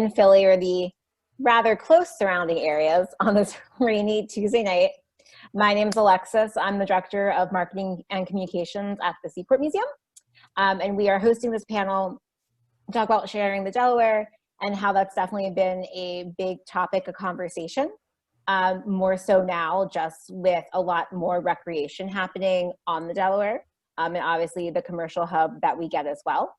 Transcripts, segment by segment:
and Philly, or the rather close surrounding areas, on this rainy Tuesday night. My name is Alexis. I'm the Director of Marketing and Communications at the Seaport Museum. And we are hosting this panel to talk about sharing the Delaware and how that's definitely been a big topic of conversation. More so now, just with a lot more recreation happening on the Delaware, and obviously the commercial hub that we get as well.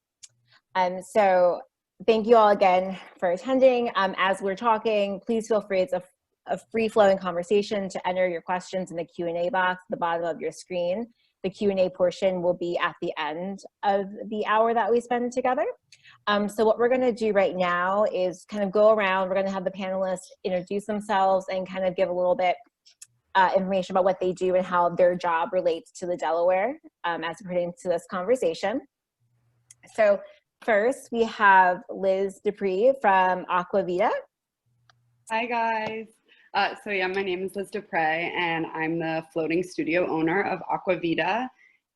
So thank you all again for attending. As we're talking, please feel free. It's a free-flowing conversation to enter your questions in the Q&A box at the bottom of your screen. The Q&A portion will be at the end of the hour that we spend together. So what we're going to do right now is kind of go around. We're going to have the panelists introduce themselves and kind of give a little bit information about what they do and how their job relates to the Delaware as it pertains to this conversation. So first, we have Liz Dupree from Aqua Vita. Hi, guys. So yeah, my name is Liz Dupree, and I'm the floating studio owner of Aqua Vita.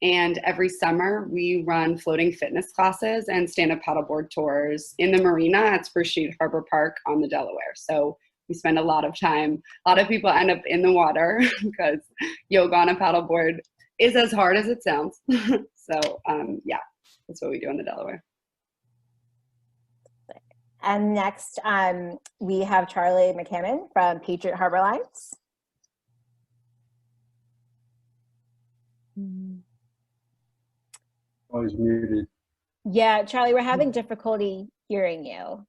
And every summer, we run floating fitness classes and stand-up paddleboard tours in the marina at Spruce Street Harbor Park on the Delaware. So we spend a lot of time. A lot of people end up in the water because yoga on a paddleboard is as hard as it sounds. So yeah, that's what we do in the Delaware. And next, we have Charlie McCammon from Patriot Harbor Lines. Always muted. Yeah, Charlie, we're having difficulty hearing you.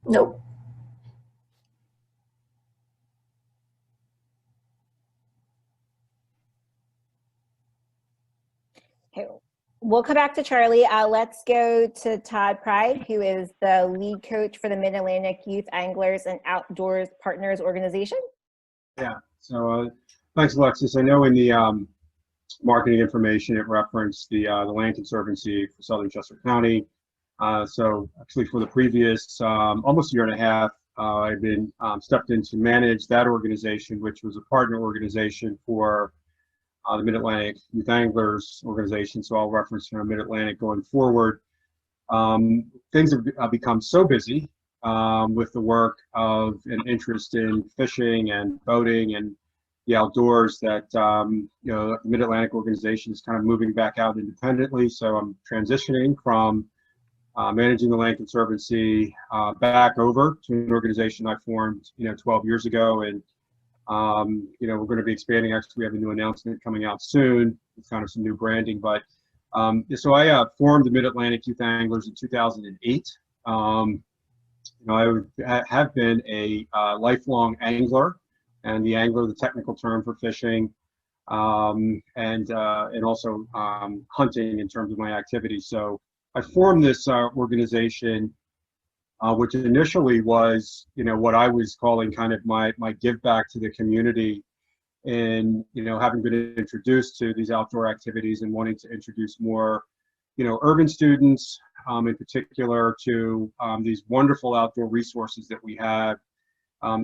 Nope. Okay, we'll come back to Charlie. Let's go to Todd Pride, who is the lead coach for the Mid-Atlantic Youth Anglers and Outdoors Partners Organization. Yeah, so thanks, Alexis. I know in the marketing information it referenced the Land Conservancy for Southern Chester County. So actually for the previous almost a year and a half, I've been stepped in to manage that organization, which was a partner organization for the Mid-Atlantic Youth Anglers organization. So I'll reference Mid-Atlantic going forward. Things have become so busy with the work of an interest in fishing and boating and the outdoors that you know, the Mid-Atlantic organization is kind of moving back out independently. So I'm transitioning from managing the Land Conservancy back over to an organization I formed 12 years ago, and we're going to be expanding. Actually, we have a new announcement coming out soon with kind of some new branding. But so I formed the Mid-Atlantic Youth Anglers in 2008. I have been a lifelong angler, and the angler, the technical term for fishing, and also hunting in terms of my activities. So I formed this organization, which initially was, what I was calling kind of my give back to the community, and having been introduced to these outdoor activities and wanting to introduce more, urban students, in particular, to these wonderful outdoor resources that we have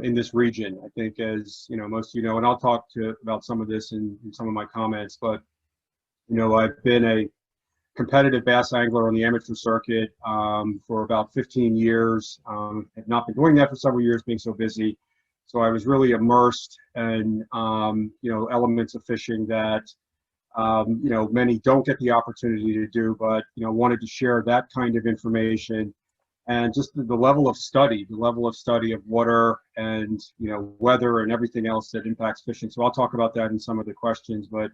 in this region. I think, as most of you know, and I'll talk about some of this in some of my comments, but I've been a competitive bass angler on the amateur circuit for about 15 years. Have not been doing that for several years, being so busy. So I was really immersed in elements of fishing that many don't get the opportunity to do, but wanted to share that kind of information, and just the level of study of water and weather and everything else that impacts fishing. So I'll talk about that in some of the questions, but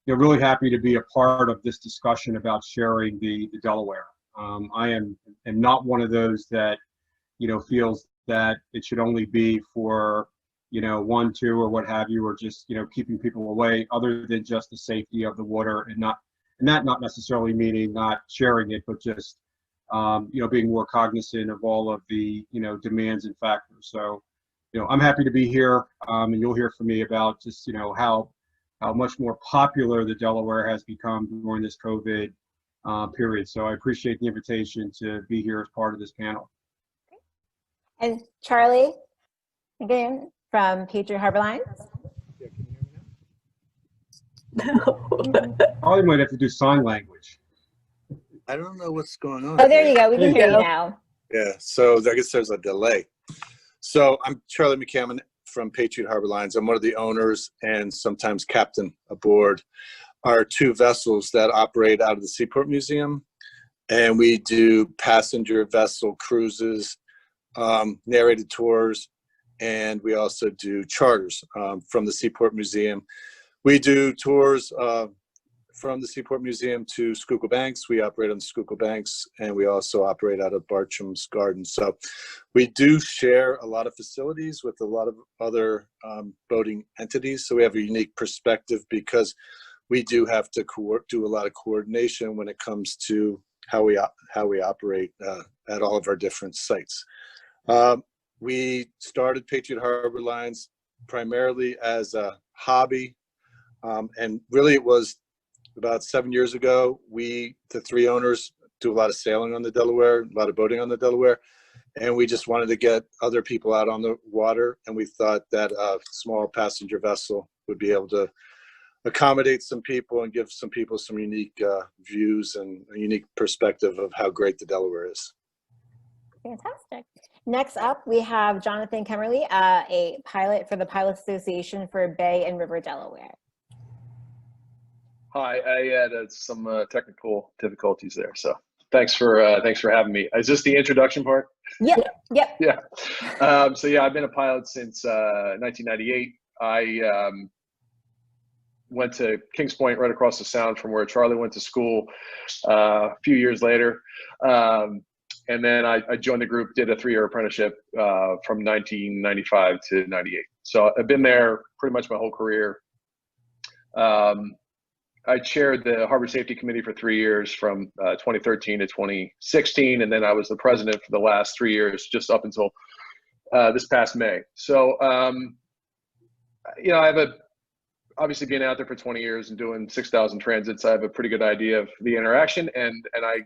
really happy to be a part of this discussion about sharing the Delaware. I am not one of those that feels that it should only be for 1, 2, or what have you, or just keeping people away, other than just the safety of the water, and that not necessarily meaning not sharing it, but just being more cognizant of all of the, demands and factors. So, I'm happy to be here, and you'll hear from me about just, how much more popular the Delaware has become during this COVID period. So I appreciate the invitation to be here as part of this panel. And Charlie, again, from Patriot Harbor Lines. Yeah, can you hear me now? No. Probably might have to do sign language. I don't know what's going on. Oh, there you go. We can hear you now. Yeah, so I guess there's a delay. So I'm Charlie McCammon from Patriot Harbor Lines. I'm one of the owners and sometimes captain aboard our two vessels that operate out of the Seaport Museum. And we do passenger vessel cruises, narrated tours, and we also do charters from the Seaport Museum. We do tours from the Seaport Museum to Schuylkill Banks. We operate on the Schuylkill Banks, and we also operate out of Bartram's Gardens. So we do share a lot of facilities with a lot of other boating entities. So we have a unique perspective because we do have to do a lot of coordination when it comes to how we operate at all of our different sites. We started Patriot Harbor Lines primarily as a hobby, and really it was about 7 years ago. The three owners, do a lot of sailing on the Delaware, a lot of boating on the Delaware, and we just wanted to get other people out on the water, and we thought that a small passenger vessel would be able to accommodate some people and give some people some unique views and a unique perspective of how great the Delaware is. Fantastic. Next up, we have Jonathan Kemmerly, a pilot for the Pilot Association for Bay and River Delaware. Hi, I had some technical difficulties there, so thanks for having me. Is this the introduction part? Yep. Yep. Yeah. So yeah, I've been a pilot since 1998. I went to Kings Point, right across the Sound from where Charlie went to school a few years later. And then I joined the group, did a 3-year apprenticeship from 1995 to 98. So I've been there pretty much my whole career. I chaired the Harbor Safety Committee for 3 years from 2013 to 2016. And then I was the president for the last 3 years, just up until this past May. So, I have obviously being out there for 20 years and doing 6,000 transits, I have a pretty good idea of the interaction, and I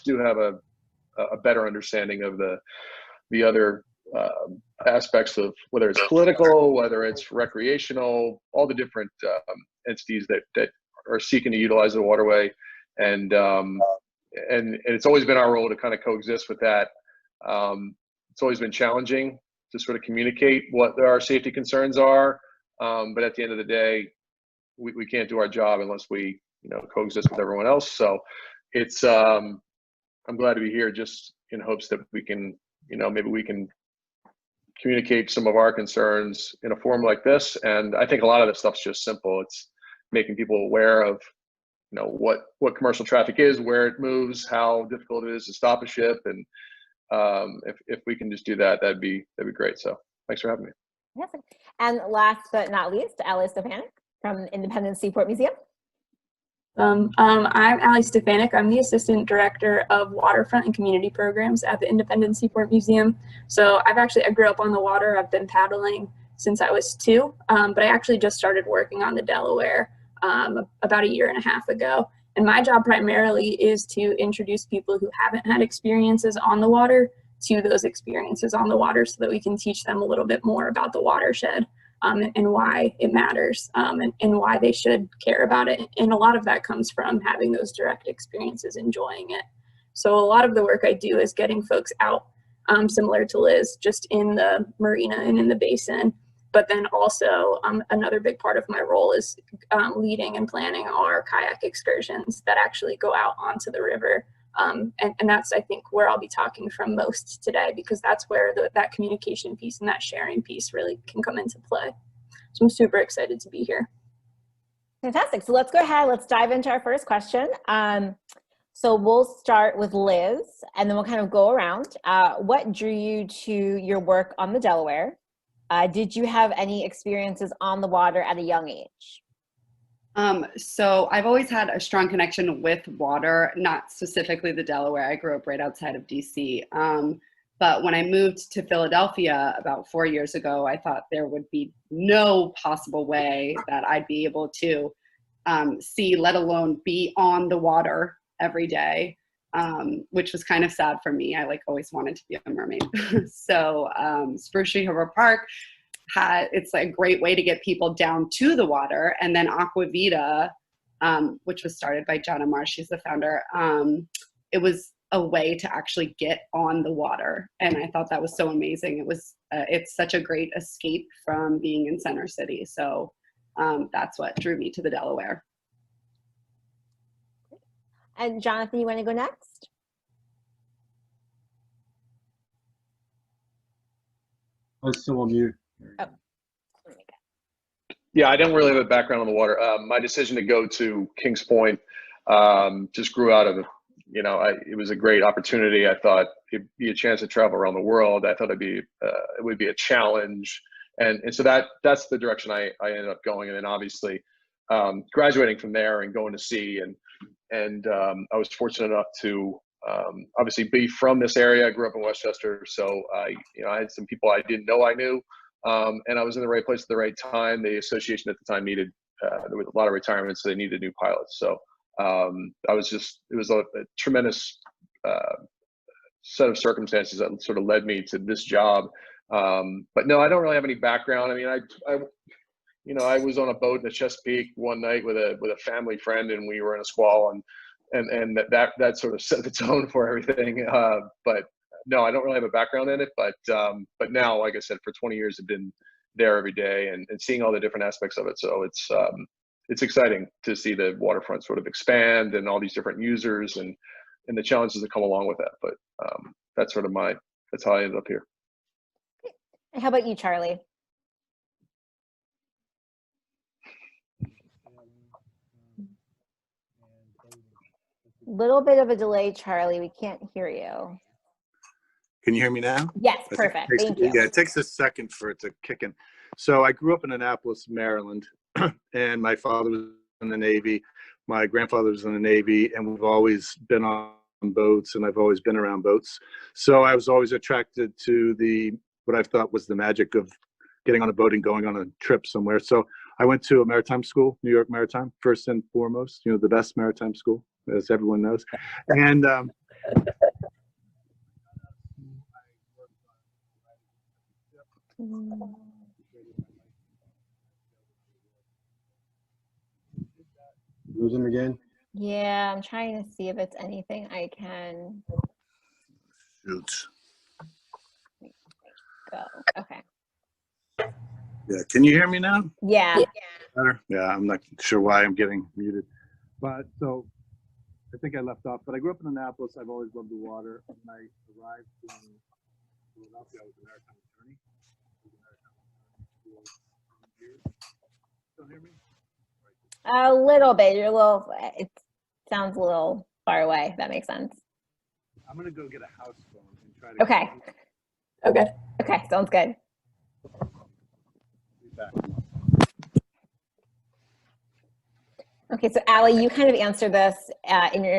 do have a better understanding of the other aspects of whether it's political, whether it's recreational, all the different entities that are seeking to utilize the waterway, and it's always been our role to kind of coexist with that. It's always been challenging to sort of communicate what our safety concerns are, but at the end of the day, we can't do our job unless we coexist with everyone else. So it's I'm glad to be here, just in hopes that we can maybe we can communicate some of our concerns in a forum like this. And I think a lot of this stuff's just simple. It's making people aware of what commercial traffic is, where it moves, how difficult it is to stop a ship, and if we can just do that, that'd be great. So thanks for having me. Yes. And last but not least, Ali Stefanik from Independence Seaport Museum. I'm Ali Stefanik. I'm the Assistant Director of Waterfront and Community Programs at the Independence Seaport Museum. So I grew up on the water. I've been paddling since I was 2, but I actually just started working on the Delaware about 1.5 years ago. And my job primarily is to introduce people who haven't had experiences on the water to those experiences on the water, so that we can teach them a little bit more about the watershed. And why it matters, and why they should care about it. And a lot of that comes from having those direct experiences, enjoying it. So a lot of the work I do is getting folks out, similar to Liz, just in the marina and in the basin. But then also another big part of my role is leading and planning our kayak excursions that actually go out onto the river. And that's, I think, where I'll be talking from most today, because that's where that communication piece and that sharing piece really can come into play. So I'm super excited to be here. Fantastic. So let's go ahead. Let's dive into our first question. So we'll start with Liz, and then we'll kind of go around. What drew you to your work on the Delaware? Did you have any experiences on the water at a young age? So I've always had a strong connection with water, not specifically the Delaware. I grew up right outside of DC. But when I moved to Philadelphia about 4 years ago, I thought there would be no possible way that I'd be able to see, let alone be on the water every day, which was kind of sad for me. I like always wanted to be a mermaid. So Spruce Tree Harbor Park, it's a great way to get people down to the water. And then Aqua Vita, which was started by Jana Marsh, she's the founder, it was a way to actually get on the water. And I thought that was so amazing. It's such a great escape from being in Center City. So that's what drew me to the Delaware. And Jonathan, you want to go next? I was still on mute. Oh. Yeah, I don't really have a background on the water. My decision to go to Kings Point just grew out of, it was a great opportunity. I thought it'd be a chance to travel around the world. I thought it would be a challenge. And so that's the direction I ended up going. And then obviously graduating from there and going to sea. And I was fortunate enough to obviously be from this area. I grew up in Westchester. So I had some people I didn't know I knew. And I was in the right place at the right time. The association at the time needed, there was a lot of retirements, so they needed new pilots. So it was a tremendous set of circumstances that sort of led me to this job. But no, I don't really have any background. I mean, I was on a boat in the Chesapeake one night with a family friend, and we were in a squall, and that sort of set the tone for everything. But no, I don't really have a background in it, but now, like I said, for 20 years, I've been there every day and seeing all the different aspects of it. So it's exciting to see the waterfront sort of expand and all these different users and the challenges that come along with that. But that's how I ended up here. And how about you, Charlie? Little bit of a delay, Charlie. We can't hear you. Can you hear me now? Yes, perfect. Thank you. Yeah, it takes a second for it to kick in. So I grew up in Annapolis, Maryland, and my father was in the Navy. My grandfather was in the Navy, and we've always been on boats, and I've always been around boats. So I was always attracted to what I thought was the magic of getting on a boat and going on a trip somewhere. So I went to a maritime school, New York Maritime, first and foremost, the best maritime school, as everyone knows. And Lose him again? Yeah, I'm trying to see if it's anything I can Shoot. go. Okay. Yeah, can you hear me now? Yeah. Better? Yeah, I'm not sure why I'm getting muted. But so I think I left off, but I grew up in Annapolis. I've always loved the water. When I arrived in Philadelphia, I was a maritime attorney. Still hear me? A little bit. It sounds a little far away. If that makes sense. I'm gonna go get a house phone and try to. Okay. Okay. Sounds good. Be back. Okay, so Allie, you kind of answered this in your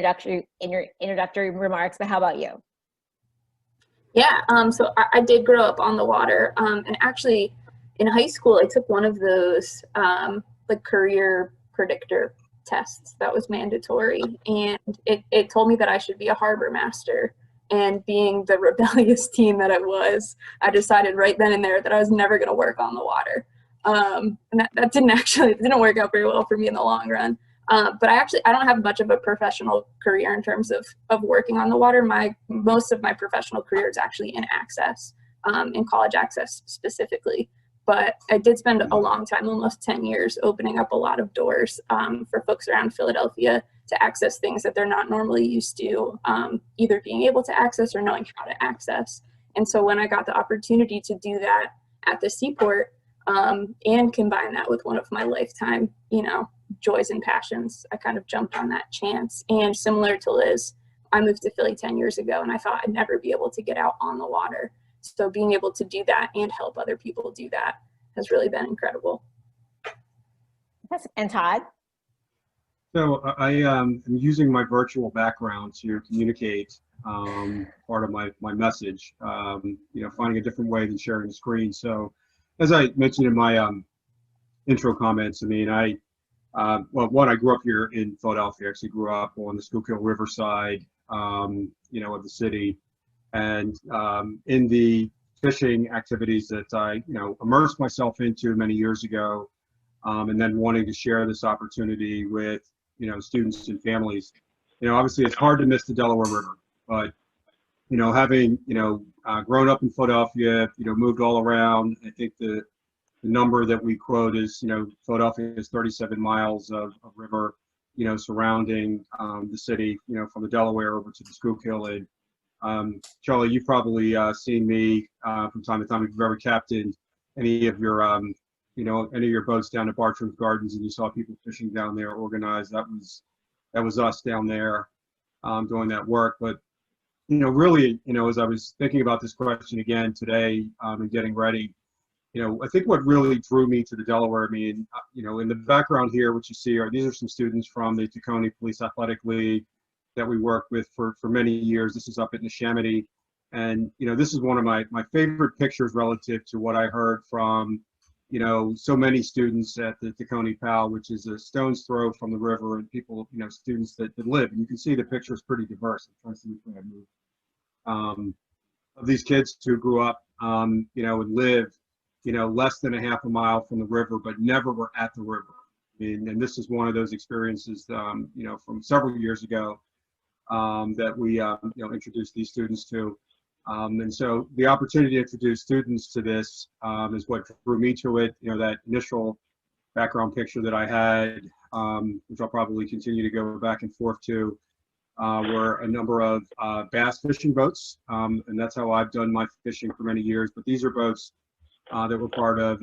introductory remarks, but how about you? Yeah, so I did grow up on the water, and actually in high school I took one of those like career predictor tests that was mandatory, and it told me that I should be a harbor master. And being the rebellious teen that I was, I decided right then and there that I was never going to work on the water. And that didn't work out very well for me in the long run. But I don't have much of a professional career in terms of working on the water. Most of my professional career is actually in access, in college access specifically. But I did spend a long time, almost 10 years, opening up a lot of doors for folks around Philadelphia to access things that they're not normally used to, either being able to access or knowing how to access. And so when I got the opportunity to do that at the seaport, and combine that with one of my lifetime, joys and passions, I kind of jumped on that chance. And similar to Liz, I moved to Philly 10 years ago, and I thought I'd never be able to get out on the water. So being able to do that and help other people do that has really been incredible. And Todd? So I am using my virtual background to communicate part of my message, finding a different way than sharing the screen. So as I mentioned in my intro comments, I mean, well, one, I grew up here in Philadelphia. I actually grew up on the Schuylkill River side, of the city. And in the fishing activities that I, immersed myself into many years ago, and then wanting to share this opportunity with, students and families. Obviously it's hard to miss the Delaware River, but, having, grown up in Philadelphia, moved all around, I think the number that we quote is, Philadelphia is 37 miles of river, surrounding the city, from the Delaware over to the Schuylkill. And Charlie, you've probably seen me from time to time if you've ever captained any of your, any of your boats down at Bartram's Gardens, and you saw people fishing down there organized. That was us down there doing that work. But really, as I was thinking about this question again today and getting ready, I think what really drew me to the Delaware, I mean, in the background here, what you see these are some students from the Tacony Police Athletic League that we worked with for many years. This is up at Neshaminy. And, this is one of my favorite pictures relative to what I heard from, so many students at the Tacony PAL, which is a stone's throw from the river, and people, students that live. And you can see the picture is pretty diverse. I'm trying to see which way I move. Of these kids who grew up, and lived, less than a half a mile from the river, but never were at the river. I mean, and this is one of those experiences, from several years ago that we, introduced these students to. And so the opportunity to introduce students to this is what drew me to it. That initial background picture that I had, which I'll probably continue to go back and forth to, were a number of bass fishing boats. And that's how I've done my fishing for many years. But these are boats that were part of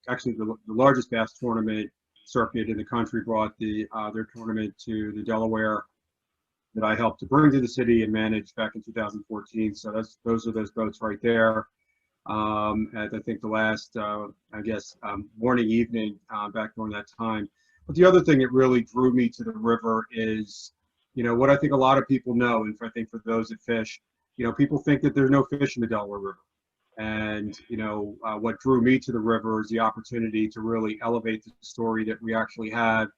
actually the largest bass tournament circuit in the country, brought their tournament to the Delaware, that I helped to bring to the city and manage back in 2014. So those are those boats right there. And I think the last, morning, evening back during that time. But the other thing that really drew me to the river is, what I think a lot of people know, and I think for those that fish, people think that there's no fish in the Delaware River. And, what drew me to the river is the opportunity to really elevate the story that we actually have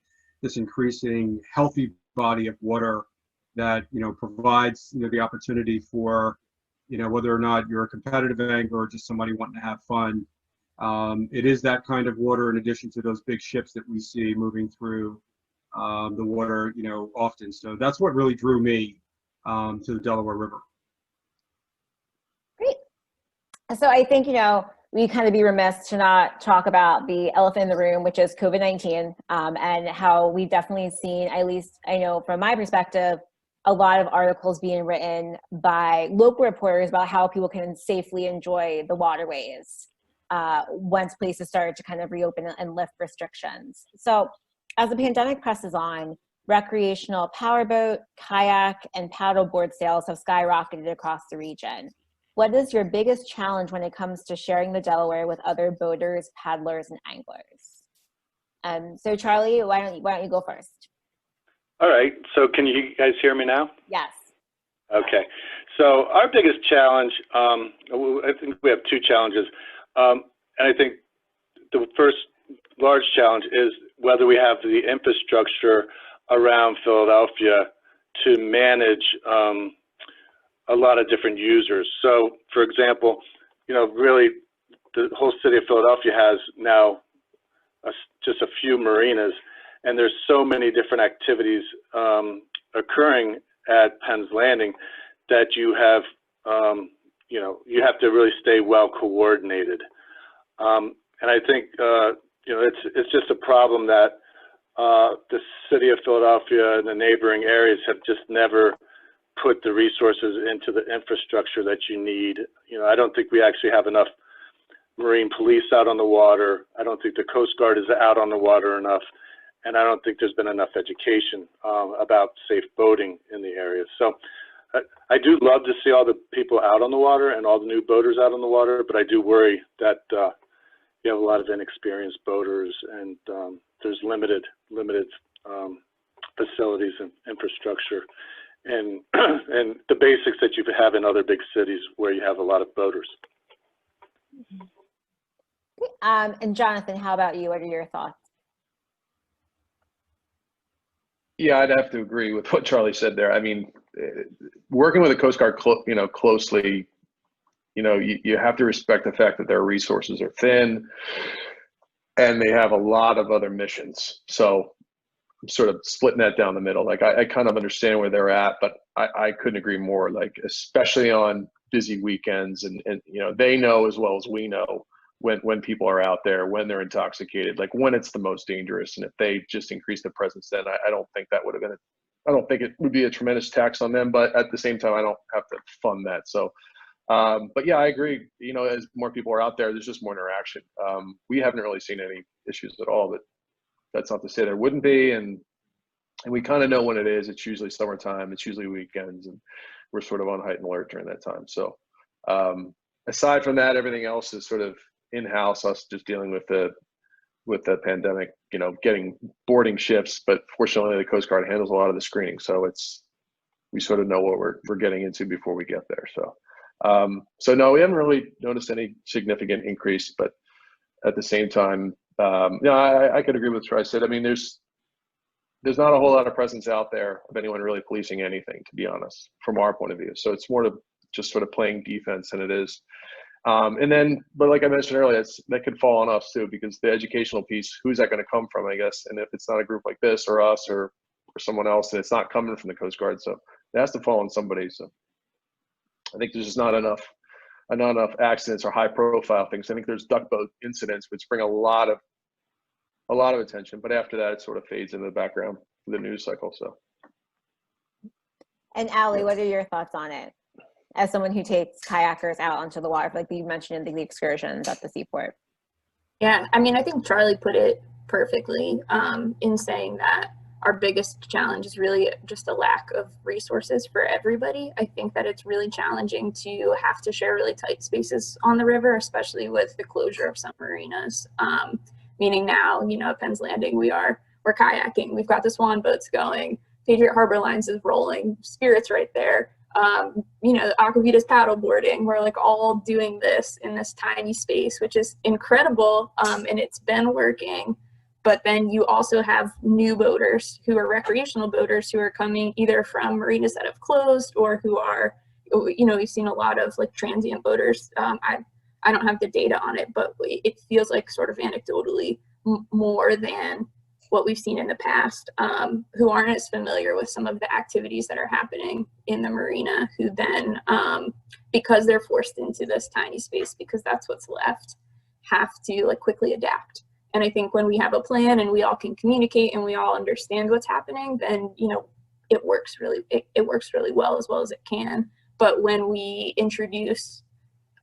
this increasing healthy body of water that, provides, the opportunity for, whether or not you're a competitive angler or just somebody wanting to have fun. It is that kind of water, in addition to those big ships that we see moving through the water, often. So that's what really drew me to the Delaware River. Great. So I think, we kind of be remiss to not talk about the elephant in the room, which is COVID-19, and how we've definitely seen, at least I know from my perspective, a lot of articles being written by local reporters about how people can safely enjoy the waterways once places started to kind of reopen and lift restrictions. So as the pandemic presses on, recreational powerboat, kayak, and paddleboard sales have skyrocketed across the region. What is your biggest challenge when it comes to sharing the Delaware with other boaters, paddlers, and anglers? So Charlie, why don't you go first? All right, so can you guys hear me now? Yes. Okay, so our biggest challenge, I think we have two challenges. And I think the first large challenge is whether we have the infrastructure around Philadelphia to manage a lot of different users. So for example, really the whole city of Philadelphia has now just a few marinas, and there's so many different activities occurring at Penn's Landing that you have, you have to really stay well coordinated. And I think, it's just a problem that the city of Philadelphia and the neighboring areas have just never put the resources into the infrastructure that you need. I don't think we actually have enough Marine police out on the water. I don't think the Coast Guard is out on the water enough. And I don't think there's been enough education about safe boating in the area. So I do love to see all the people out on the water and all the new boaters out on the water, but I do worry that you have a lot of inexperienced boaters, and there's limited facilities and infrastructure and and the basics that you have in other big cities where you have a lot of boaters. And Jonathan, how about you? What are your thoughts? Yeah, I'd have to agree with what Charlie said there. I mean, working with the Coast Guard, closely, you have to respect the fact that their resources are thin, and they have a lot of other missions. So I'm sort of splitting that down the middle. Like I kind of understand where they're at, but I couldn't agree more. Like especially on busy weekends, and they know as well as we know when people are out there, when they're intoxicated, like when it's the most dangerous. And if they just increase the presence, then I don't think that would have been I don't think it would be a tremendous tax on them, but at the same time, I don't have to fund that. So, but yeah, I agree. As more people are out there, there's just more interaction. We haven't really seen any issues at all, but that's not to say there wouldn't be. And we kind of know when it is. It's usually summertime. It's usually weekends, and we're sort of on heightened alert during that time. So, aside from that, everything else is sort of in-house, us just dealing with the pandemic, getting boarding ships, but fortunately the Coast Guard handles a lot of the screening. So we sort of know what we're getting into before we get there. So no, we haven't really noticed any significant increase, but at the same time, I could agree with what I said. I mean, there's not a whole lot of presence out there of anyone really policing anything, to be honest, from our point of view. So it's more to just sort of playing defense than it is. But like I mentioned earlier, that could fall on us too, because the educational piece, who's that going to come from, I guess? And if it's not a group like this or us or someone else, and it's not coming from the Coast Guard, so it has to fall on somebody. So I think there's just not enough accidents or high profile things. I think there's duck boat incidents, which bring a lot of attention, but after that, it sort of fades into the background for the news cycle. So. And Allie, what are your thoughts on it? As someone who takes kayakers out onto the water, like you mentioned in the excursions at the seaport. Yeah, I mean, I think Charlie put it perfectly in saying that our biggest challenge is really just a lack of resources for everybody. I think that it's really challenging to have to share really tight spaces on the river, especially with the closure of some marinas. Meaning now, at Penn's Landing, we're kayaking. We've got the swan boats going. Patriot Harbor Lines is rolling. Spirit's right there. Aqua Vita's paddle boarding. We're like all doing this in this tiny space, which is incredible. And it's been working. But then you also have new boaters who are recreational boaters who are coming either from marinas that have closed or who are, we've seen a lot of like transient boaters. I don't have the data on it, but it feels like sort of anecdotally more than what we've seen in the past, who aren't as familiar with some of the activities that are happening in the marina, who then, because they're forced into this tiny space, because that's what's left, have to like quickly adapt. And I think when we have a plan and we all can communicate and we all understand what's happening, then, it works really well as it can. But when we introduce,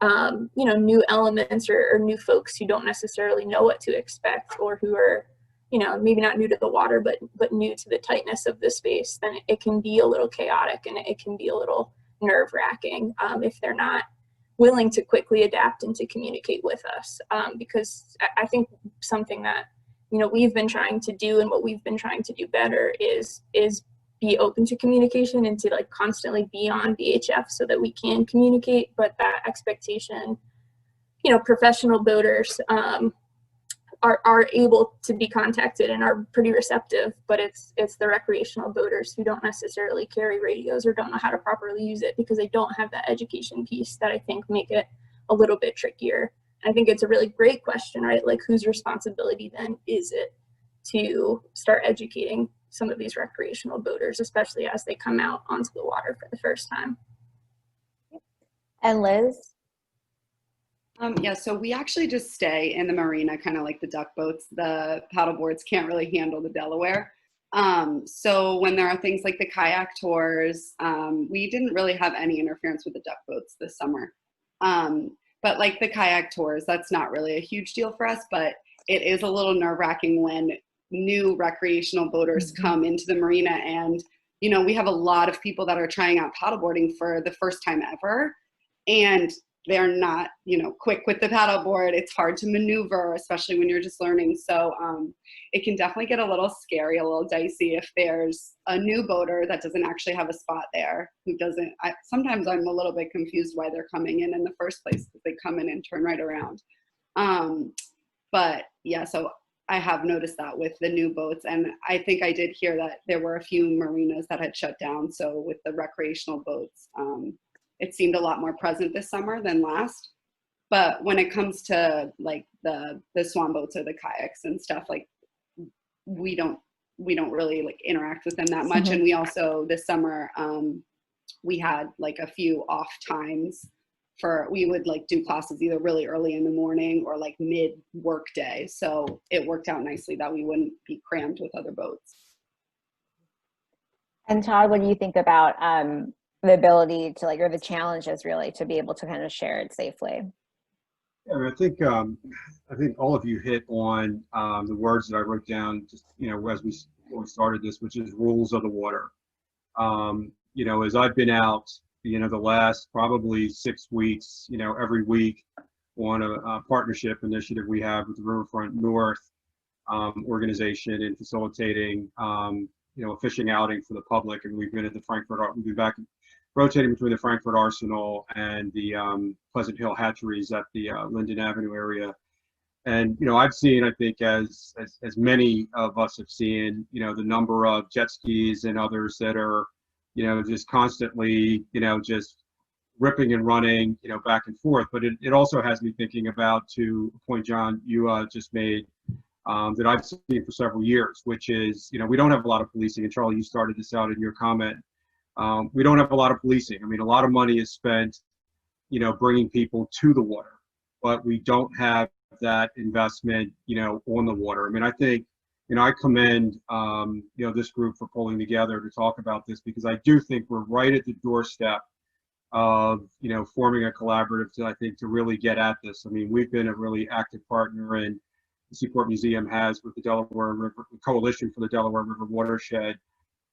new elements or new folks who don't necessarily know what to expect, or who are, maybe not new to the water, but new to the tightness of the space, then it can be a little chaotic and it can be a little nerve-wracking if they're not willing to quickly adapt and to communicate with us. Because I think something that, we've been trying to do and what we've been trying to do better is be open to communication and to like constantly be on VHF so that we can communicate, but that expectation, professional boaters, are able to be contacted and are pretty receptive, but it's the recreational boaters who don't necessarily carry radios or don't know how to properly use it because they don't have that education piece that I think make it a little bit trickier. And I think it's a really great question, right? Like, whose responsibility then is it to start educating some of these recreational boaters, especially as they come out onto the water for the first time? And Liz? So we actually just stay in the marina, kind of like the duck boats. The paddle boards can't really handle the Delaware. So when there are things like the kayak tours, we didn't really have any interference with the duck boats this summer. But like the kayak tours, that's not really a huge deal for us, but it is a little nerve-wracking when new recreational boaters come into the marina. And, we have a lot of people that are trying out paddleboarding for the first time ever. And they're not, you know, quick with the paddleboard. It's hard to maneuver, especially when you're just learning. So it can definitely get a little scary, a little dicey if there's a new boater that doesn't actually have a spot there, who doesn't, sometimes I'm a little bit confused why they're coming in the first place, because they come in and turn right around. But yeah, so I have noticed that with the new boats, and I think I did hear that there were a few marinas that had shut down. So with the recreational boats, it seemed a lot more present this summer than last. But when it comes to like the swan boats or the kayaks and stuff, like we don't really like interact with them that much. And we also this summer we had like a few off times we would like do classes either really early in the morning or like mid work day. So it worked out nicely that we wouldn't be crammed with other boats. And Todd, what do you think about the ability to like, or the challenges really to be able to kind of share it safely? Yeah, I think all of you hit on the words that I wrote down just, you know, when we started this, which is rules of the water. You know, as I've been out, you know, the last probably 6 weeks, you know, every week on a partnership initiative we have with the Riverfront North organization in facilitating, you know, a fishing outing for the public. And we've been at the we've been back rotating between the Frankfurt Arsenal and the Pleasant Hill hatcheries at the Linden Avenue area. And, you know, I've seen, I think as many of us have seen, you know, the number of jet skis and others that are, you know, just constantly, you know, just ripping and running, you know, back and forth. But it also has me thinking about, to a point, John, you just made, that I've seen for several years, which is, you know, we don't have a lot of policing. And Charlie, you started this out in your comment. We don't have a lot of policing. I mean, a lot of money is spent, you know, bringing people to the water, but we don't have that investment, you know, on the water. I mean, I think, you know, I commend, you know, this group for pulling together to talk about this, because I do think we're right at the doorstep of, you know, forming a collaborative to really get at this. I mean, we've been a really active partner, and the Seaport Museum has with the Delaware River Coalition for the Delaware River Watershed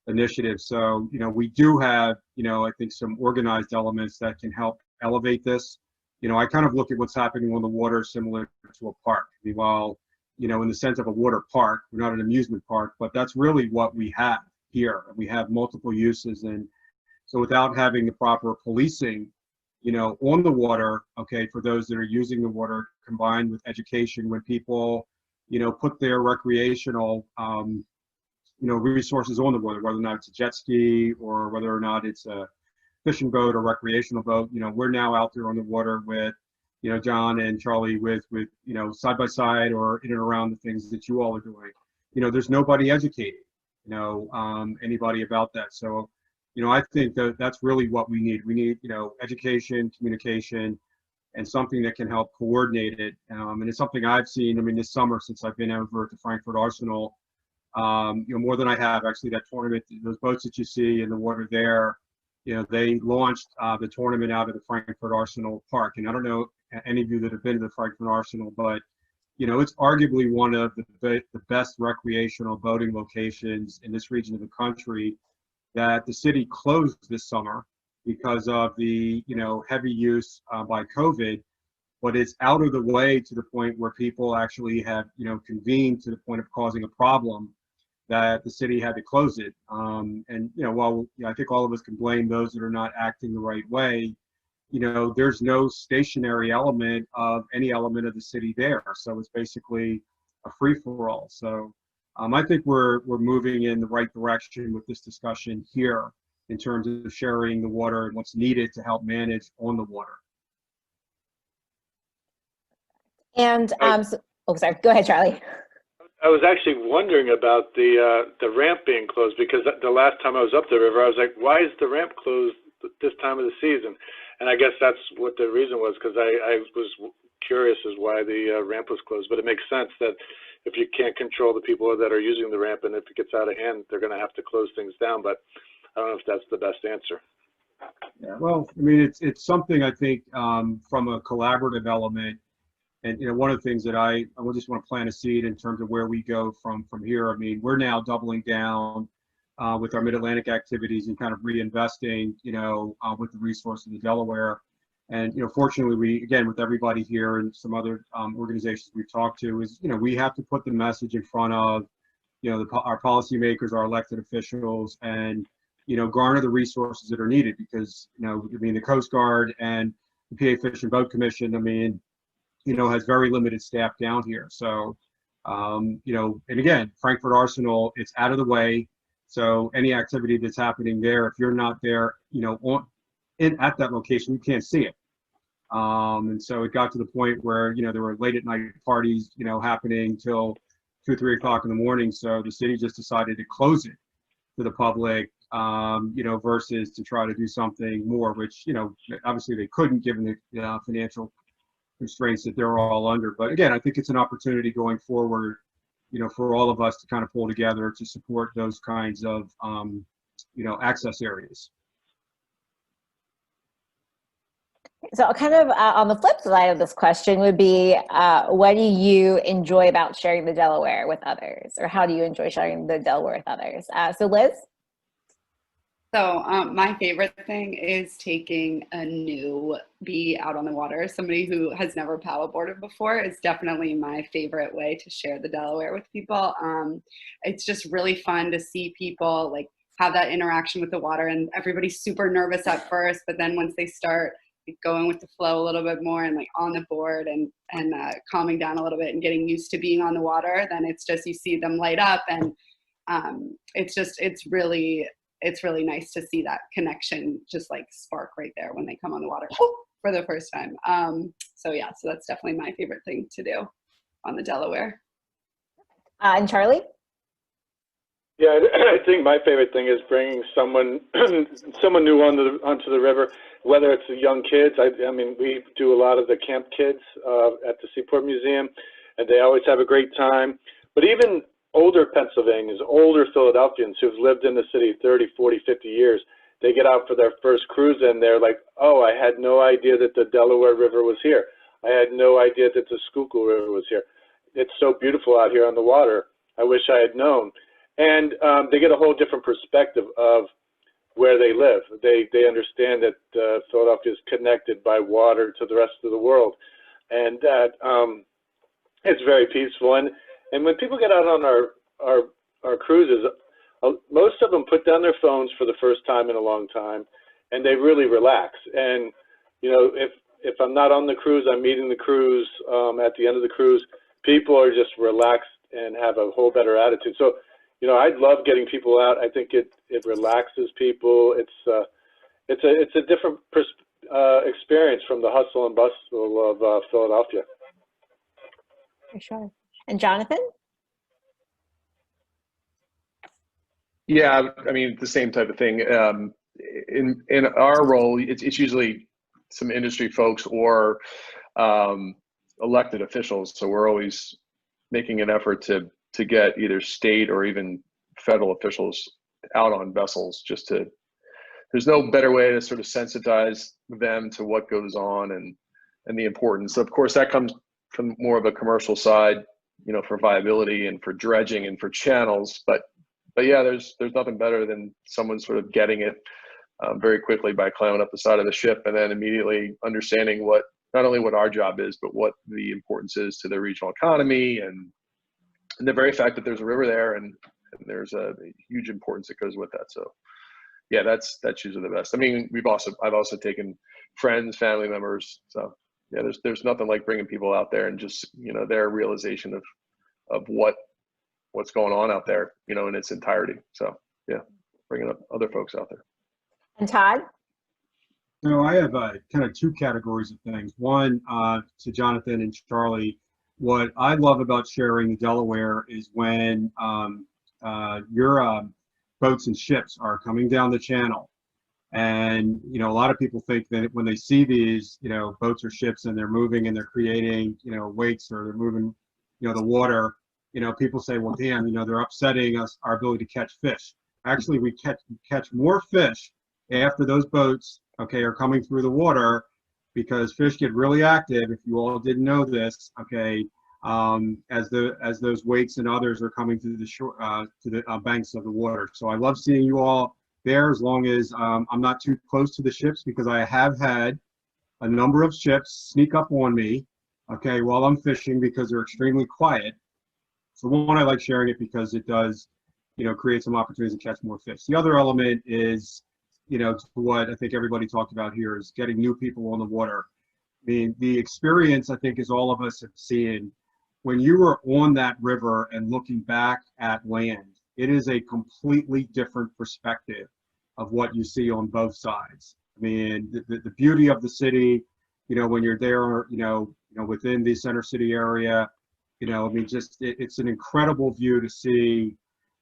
Initiative. So, you know, we do have, you know, I think some organized elements that can help elevate this. You know, I kind of look at what's happening on the water similar to a park. I mean, while, you know, in the sense of a water park, we're not an amusement park, but that's really what we have here. We have multiple uses. And so without having the proper policing, you know, on the water, okay, for those that are using the water, combined with education, when people, you know, put their recreational, you know, resources on the water, whether or not it's a jet ski or whether or not it's a fishing boat or recreational boat, you know, we're now out there on the water with, you know, John and Charlie with, you know, side by side or in and around the things that you all are doing. You know, there's nobody educating, you know, anybody about that. So, you know, I think that that's really what we need. We need, you know, education, communication, and something that can help coordinate it. And it's something I've seen, I mean, this summer, since I've been over at the Frankfurt Arsenal, you know, more than I have actually, that tournament, those boats that you see in the water there, you know, they launched the tournament out of the Frankfurt Arsenal Park. And I don't know any of you that have been to the Frankfurt Arsenal, but, you know, it's arguably one of the best recreational boating locations in this region of the country, that the city closed this summer because of the, you know, heavy use by COVID. But it's out of the way to the point where people actually have, you know, convened to the point of causing a problem that the city had to close it. And, you know, while, you know, I think all of us can blame those that are not acting the right way, you know, there's no stationary element of any element of the city there. So it's basically a free-for-all. So I think we're moving in the right direction with this discussion here in terms of sharing the water and what's needed to help manage on the water. And oh, sorry, go ahead, Charlie. I was actually wondering about the ramp being closed, because the last time I was up the river, I was like, why is the ramp closed this time of the season? And I guess that's what the reason was, because I was curious as why the ramp was closed. But it makes sense that if you can't control the people that are using the ramp, and if it gets out of hand, they're going to have to close things down. But I don't know if that's the best answer. Yeah, well, I mean, it's something I think from a collaborative element. And, you know, one of the things that I just want to plant a seed in terms of where we go from here. I mean, we're now doubling down with our Mid-Atlantic activities and kind of reinvesting, you know, with the resources of Delaware. And, fortunately, we, again, with everybody here and some other organizations we've talked to is, we have to put the message in front of, our policymakers, our elected officials, and, garner the resources that are needed because, the Coast Guard and the PA Fish and Boat Commission, has very limited staff down here. So, and again, Frankfurt Arsenal, it's out of the way. So any activity that's happening there, if you're not there, at that location, you can't see it. And so it got to the point where, there were late at night parties, happening till 2, 3 o'clock in the morning. So the city just decided to close it to the public, versus to try to do something more, which, obviously they couldn't given the financial constraints that they're all under. But again, I think it's an opportunity going forward, for all of us to kind of pull together to support those kinds of, access areas. So kind of on the flip side of this question would be, what do you enjoy about sharing the Delaware with others? Or how do you enjoy sharing the Delaware with others? So Liz? So my favorite thing is taking a newbie out on the water. Somebody who has never paddleboarded before is definitely my favorite way to share the Delaware with people. It's just really fun to see people like have that interaction with the water, and everybody's super nervous at first, but then once they start going with the flow a little bit more and like on the board and calming down a little bit and getting used to being on the water, then it's just, you see them light up, and it's really nice to see that connection just like spark right there when they come on the water for the first time. So that's definitely my favorite thing to do on the Delaware. And Charlie? Yeah, I think my favorite thing is bringing someone new onto the river, whether it's the young kids. I mean, we do a lot of the camp kids at the Seaport Museum, and they always have a great time. But even older Pennsylvanians, older Philadelphians who've lived in the city 30, 40, 50 years, they get out for their first cruise and they're like, oh, I had no idea that the Delaware River was here. I had no idea that the Schuylkill River was here. It's so beautiful out here on the water. I wish I had known. And they get a whole different perspective of where they live. They understand that Philadelphia is connected by water to the rest of the world, and that it's very peaceful. And when people get out on our cruises, most of them put down their phones for the first time in a long time, and they really relax. And if I'm not on the cruise, I'm meeting the cruise at the end of the cruise. People are just relaxed and have a whole better attitude. So, I love getting people out. I think it relaxes people. It's a different experience from the hustle and bustle of Philadelphia. For sure. And Jonathan? Yeah, I mean, the same type of thing. In our role, it's usually some industry folks or elected officials. So we're always making an effort to get either state or even federal officials out on vessels, there's no better way to sort of sensitize them to what goes on and the importance. Of course, that comes from more of a commercial side, for viability and for dredging and for channels. But yeah, there's nothing better than someone sort of getting it very quickly by climbing up the side of the ship and then immediately understanding not only what our job is, but what the importance is to the regional economy and the very fact that there's a river there and there's a huge importance that goes with that. So yeah, that's usually the best. I mean, I've also taken friends, family members. So yeah, there's nothing like bringing people out there and just, their realization of what's going on out there, in its entirety. So yeah, bringing up other folks out there. And Todd? I have kind of two categories of things. One, to Jonathan and Charlie, what I love about sharing the Delaware is when your boats and ships are coming down the channel. And, a lot of people think that when they see these, boats or ships and they're moving and they're creating, wakes or they're moving, the water, people say, well, damn, they're upsetting us, our ability to catch fish. Actually, we catch more fish after those boats, are coming through the water, because fish get really active, if you all didn't know this, as those wakes and others are coming to the shore, to the banks of the water. So I love seeing you all there, as long as I'm not too close to the ships, because I have had a number of ships sneak up on me, okay, while I'm fishing because they're extremely quiet. So one, I like sharing it because it does, create some opportunities to catch more fish. The other element is, to what I think everybody talked about here is getting new people on the water. I mean, the experience I think is all of us have seen when you are on that river and looking back at land, it is a completely different perspective of what you see on both sides. I mean, the beauty of the city, when you're there, within the center city area, I mean, just it's an incredible view to see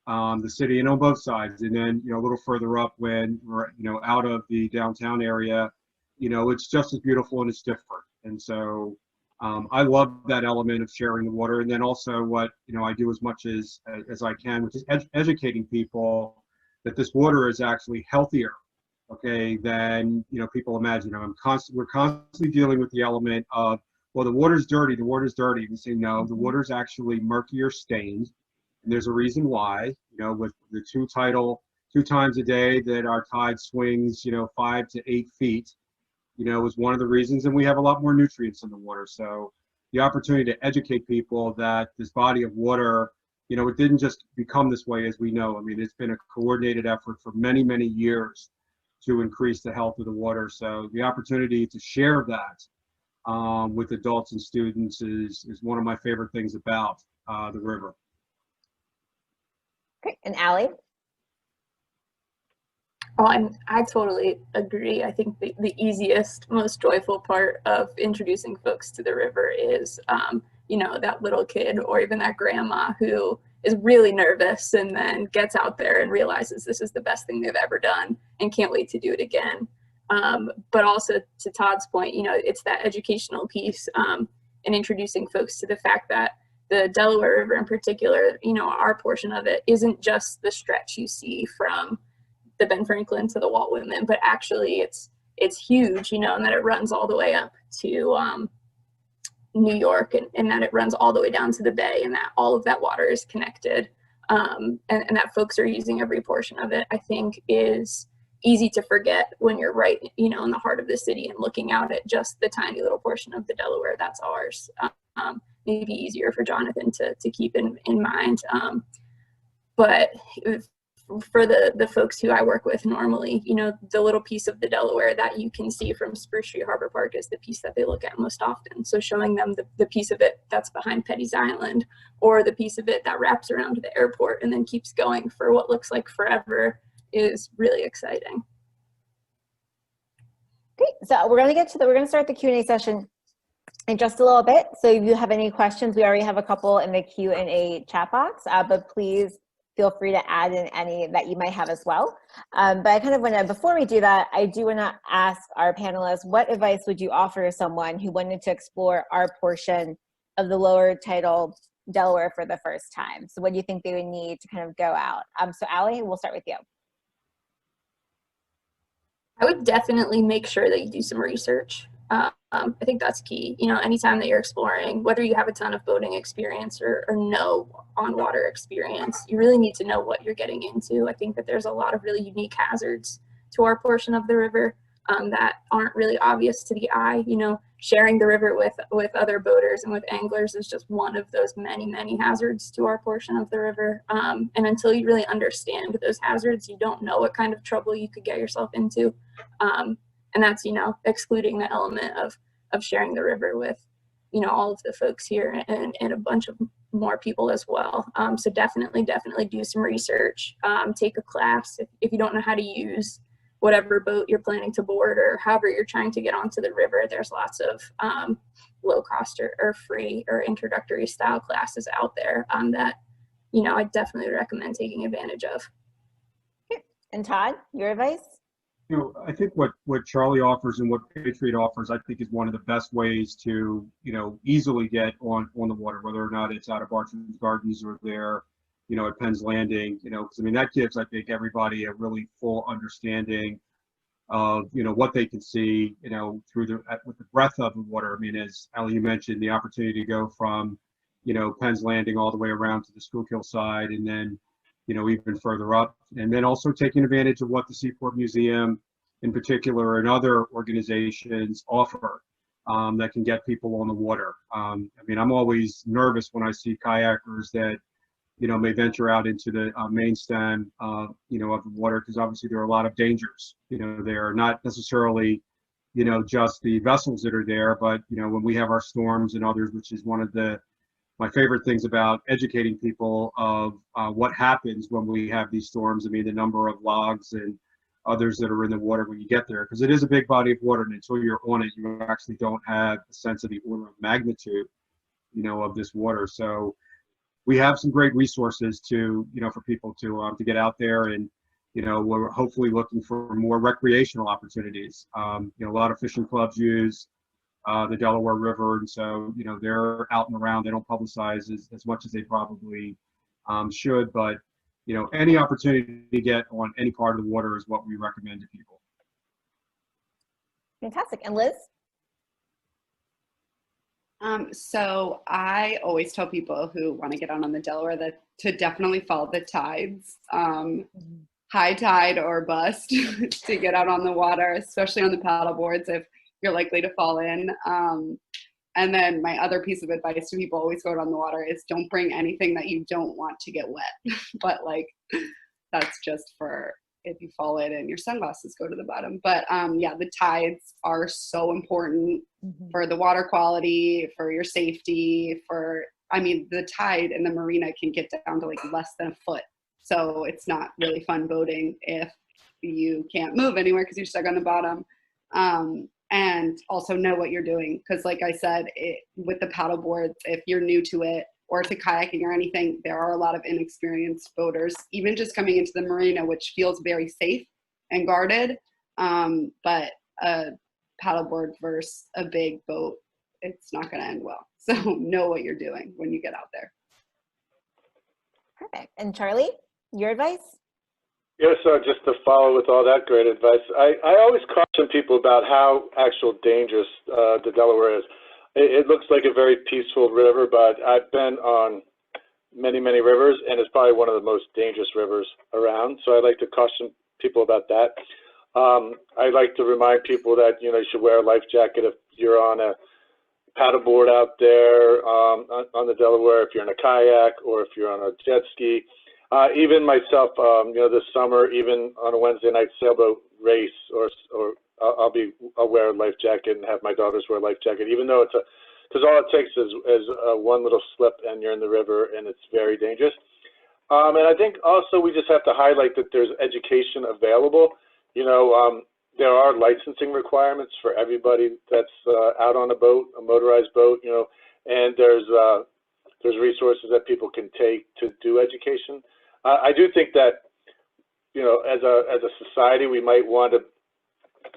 the city, on both sides. And then, a little further up when we're, out of the downtown area, it's just as beautiful and it's different. And so I love that element of sharing the water. And then also what, I do as much as I can, which is educating people that this water is actually healthier, okay, than, people imagine. We're constantly dealing with the element of, well, the water's dirty, the water's dirty. We say, no, the water's actually murkier stained. And there's a reason why, with the two times a day that our tide swings, 5 to 8 feet, is one of the reasons. And we have a lot more nutrients in the water. So the opportunity to educate people that this body of water, it didn't just become this way as we know. I mean, it's been a coordinated effort for many, many years to increase the health of the water. So the opportunity to share that with adults and students is one of my favorite things about the river. Great. And Allie? Oh, and I totally agree. I think the easiest, most joyful part of introducing folks to the river is, that little kid or even that grandma who is really nervous and then gets out there and realizes this is the best thing they've ever done and can't wait to do it again. But also to Todd's point, it's that educational piece and introducing folks to the fact that the Delaware River in particular, our portion of it isn't just the stretch you see from the Ben Franklin to the Walt Whitman, but actually it's huge, and that it runs all the way up to New York and that it runs all the way down to the bay and that all of that water is connected and that folks are using every portion of it, I think is easy to forget when you're right, in the heart of the city and looking out at just the tiny little portion of the Delaware that's ours. Maybe easier for Jonathan to keep in mind. But for the folks who I work with normally, the little piece of the Delaware that you can see from Spruce Street Harbor Park is the piece that they look at most often. So showing them the piece of it that's behind Petty's Island, or the piece of it that wraps around the airport and then keeps going for what looks like forever is really exciting. Great. So we're going to start the Q&A session in just a little bit. So if you have any questions, we already have a couple in the Q&A chat box, but please feel free to add in any that you might have as well. But I kind of want to, before we do that, I do want to ask our panelists, what advice would you offer to someone who wanted to explore our portion of the lower tidal Delaware for the first time? So what do you think they would need to kind of go out? So Allie, we'll start with you. I would definitely make sure that you do some research. I think that's key. Anytime that you're exploring, whether you have a ton of boating experience or no on-water experience, you really need to know what you're getting into. I think that there's a lot of really unique hazards to our portion of the river that aren't really obvious to the eye. Sharing the river with other boaters and with anglers is just one of those many, many hazards to our portion of the river. And until you really understand those hazards, you don't know what kind of trouble you could get yourself into. And that's, excluding the element of sharing the river with, all of the folks here and a bunch of more people as well. So definitely do some research, take a class. If you don't know how to use whatever boat you're planning to board or however you're trying to get onto the river, there's lots of low cost or free or introductory style classes out there that, I definitely recommend taking advantage of. And Todd, your advice? I think what Charlie offers and what Patriot offers, I think is one of the best ways to, easily get on the water, whether or not it's out of Bartram's Gardens or there, at Penn's Landing, because that gives, I think, everybody a really full understanding of, what they can see, with the breadth of the water. As Ali, you mentioned, the opportunity to go from, Penn's Landing all the way around to the Schuylkill side, and then, even further up, and then also taking advantage of what the Seaport Museum, in particular and other organizations offer that can get people on the water. I mean, I'm always nervous when I see kayakers that, you know, may venture out into the main stem, you know, of the water, because obviously there are a lot of dangers. You know, they are not necessarily, you know, just the vessels that are there, but, you know, when we have our storms and others, which is one of my favorite things about educating people of what happens when we have these storms. I mean, the number of logs and others that are in the water when you get there, because it is a big body of water, and until you're on it, you actually don't have a sense of the order of magnitude, you know, of this water. So we have some great resources to, you know, for people to get out there, and, you know, we're hopefully looking for more recreational opportunities. You know, a lot of fishing clubs use the Delaware River, and so, you know, they're out and around. They don't publicize as much as they probably should, but, you know, any opportunity to get on any part of the water is what we recommend to people. Fantastic. And Liz? So I always tell people who want to get out on the Delaware that to definitely follow the tides, high tide or bust, to get out on the water, especially on the paddle boards if you're likely to fall in. And then my other piece of advice to people always go out on the water is don't bring anything that you don't want to get wet. But like, that's just for if you fall in and your sunglasses go to the bottom. But yeah, the tides are so important for the water quality, for your safety, I mean, the tide in the marina can get down to like less than a foot. So it's not really fun boating if you can't move anywhere because you're stuck on the bottom. And also know what you're doing. Because like I said, with the paddle boards, if you're new to it or to kayaking or anything, there are a lot of inexperienced boaters, even just coming into the marina, which feels very safe and guarded. But a paddleboard versus a big boat, it's not going to end well. So know what you're doing when you get out there. Perfect. And Charlie, your advice? Yeah, so just to follow with all that great advice, I always caution people about how actual dangerous the Delaware is. It looks like a very peaceful river, but I've been on many, many rivers, and it's probably one of the most dangerous rivers around. So I like to caution people about that. I like to remind people that, you know, you should wear a life jacket if you're on a paddleboard out there on the Delaware, if you're in a kayak, or if you're on a jet ski. Even myself, you know, this summer, even on a Wednesday night sailboat race, or I'll wear a life jacket and have my daughters wear a life jacket, even though because all it takes is one little slip and you're in the river, and it's very dangerous. And I think also we just have to highlight that there's education available. You know, there are licensing requirements for everybody that's out on a boat, a motorized boat, you know, and there's resources that people can take to do education. I do think that, you know, as a society, we might want to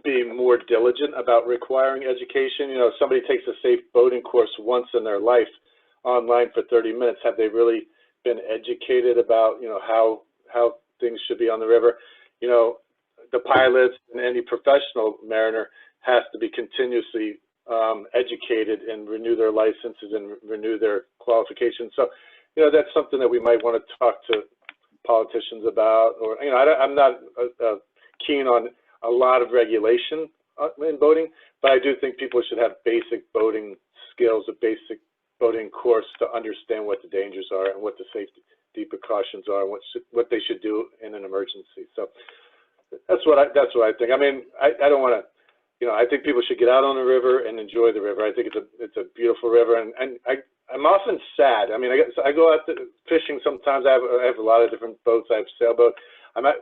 be more diligent about requiring education. You know, if somebody takes a safe boating course once in their life online for 30 minutes, have they really been educated about, you know, how things should be on the river? You know, the pilots and any professional mariner has to be continuously educated and renew their licenses and renew their qualifications. So, you know, that's something that we might want to talk to politicians about. Or, you know, I'm not keen on a lot of regulation in boating, but I do think people should have basic boating skills, a basic boating course to understand what the dangers are and what the safety precautions are, and what they should do in an emergency. So that's what I think. I mean, I don't want to. You know, I think people should get out on the river and enjoy the river. I think it's a beautiful river, and I'm often sad. I mean, I go out fishing sometimes. I have a lot of different boats. I have a sailboat.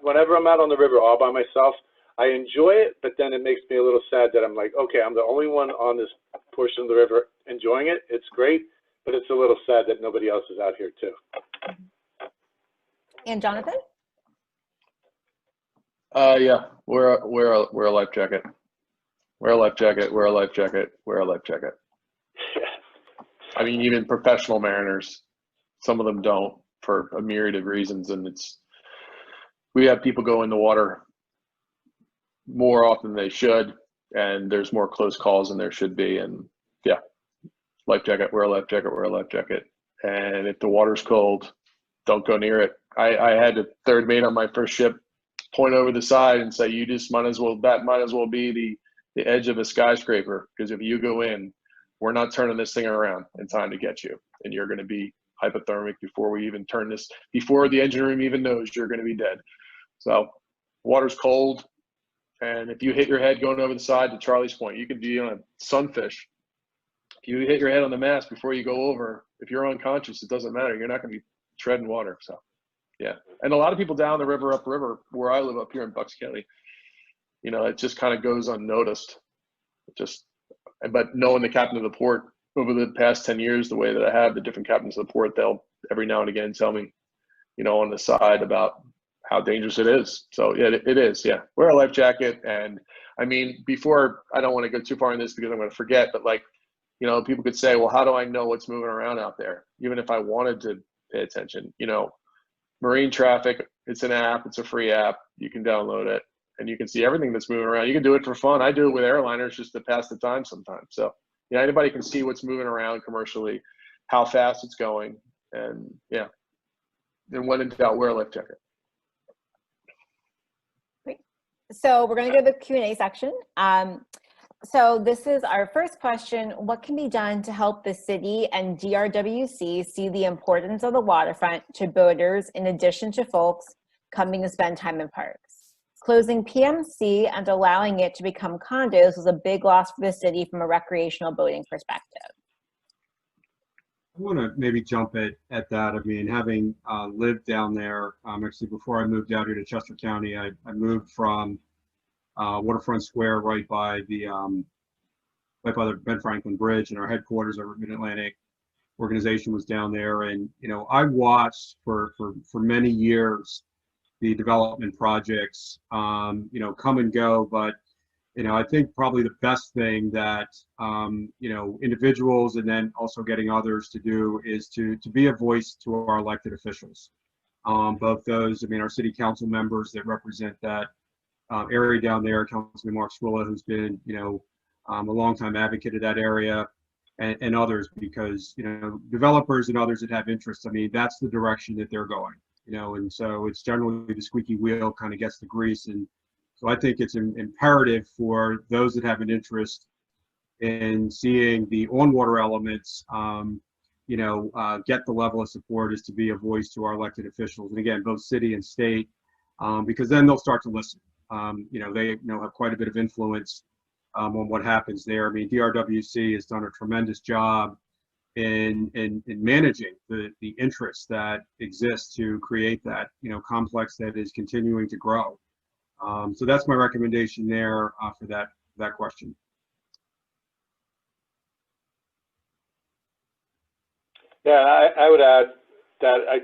Whenever I'm out on the river all by myself, I enjoy it, but then it makes me a little sad that I'm like, okay, I'm the only one on this portion of the river enjoying it. It's great, but it's a little sad that nobody else is out here too. And Jonathan? Yeah, wear a life jacket. Wear a life jacket, wear a life jacket, wear a life jacket. I mean, even professional mariners, some of them don't for a myriad of reasons. And we have people go in the water more often than they should, and there's more close calls than there should be. And yeah, life jacket, wear a life jacket, wear a life jacket. And if the water's cold, don't go near it. I had a third mate on my first ship point over the side and say, you just might as well be the edge of a skyscraper, because if you go in, we're not turning this thing around in time to get you, and you're going to be hypothermic before we even turn this, before the engine room even knows you're going to be dead. So water's cold, and if you hit your head going over the side, to Charlie's point, you could be on a sunfish. If you hit your head on the mast before you go over, if you're unconscious, it doesn't matter. You're not going to be treading water. So, yeah. And a lot of people down the river, upriver, where I live up here in Bucks County, you know, it just kind of goes unnoticed. But knowing the captain of the port over the past 10 years, the way that I have, the different captains of the port, they'll every now and again tell me, you know, on the side about how dangerous it is. So yeah, it is. Yeah. Wear a life jacket. And I mean, before, I don't want to go too far in this because I'm going to forget, but like, you know, people could say, well, how do I know what's moving around out there? Even if I wanted to pay attention, you know, marine traffic, it's an app, it's a free app. You can download it and you can see everything that's moving around. You can do it for fun. I do it with airliners just to pass the time sometimes. So yeah, anybody can see what's moving around commercially, how fast it's going. And yeah, and when in doubt, wear a life jacket. Great. So we're going to go to the Q&A section. So this is our first question. What can be done to help the city and DRWC see the importance of the waterfront to boaters in addition to folks coming to spend time in parks? Closing PMC and allowing it to become condos was a big loss for the city from a recreational boating perspective. I want to maybe jump at that. I mean, having lived down there, actually before I moved out here to Chester County, I moved from Waterfront Square right by the Ben Franklin Bridge, and our headquarters, our Mid-Atlantic organization, was down there. And you know, I watched for many years the development projects, you know, come and go. But you know, I think probably the best thing that you know, individuals and then also getting others to do is to be a voice to our elected officials. Both those, I mean, our city council members that represent that area down there, Councilman Mark Swilla, who's been, you know, a longtime advocate of that area, and others, because, you know, developers and others that have interest, I mean, that's the direction that they're going, you know, and so it's generally the squeaky wheel kind of gets the grease. And so I think it's imperative for those that have an interest in seeing the on-water elements, you know, get the level of support, is to be a voice to our elected officials. And again, both city and state, because then they'll start to listen. You know, they, you know, have quite a bit of influence on what happens there. I mean, DRWC has done a tremendous job in managing the interests that exist to create that, you know, complex that is continuing to grow. So that's my recommendation there for that question. Yeah, I would add that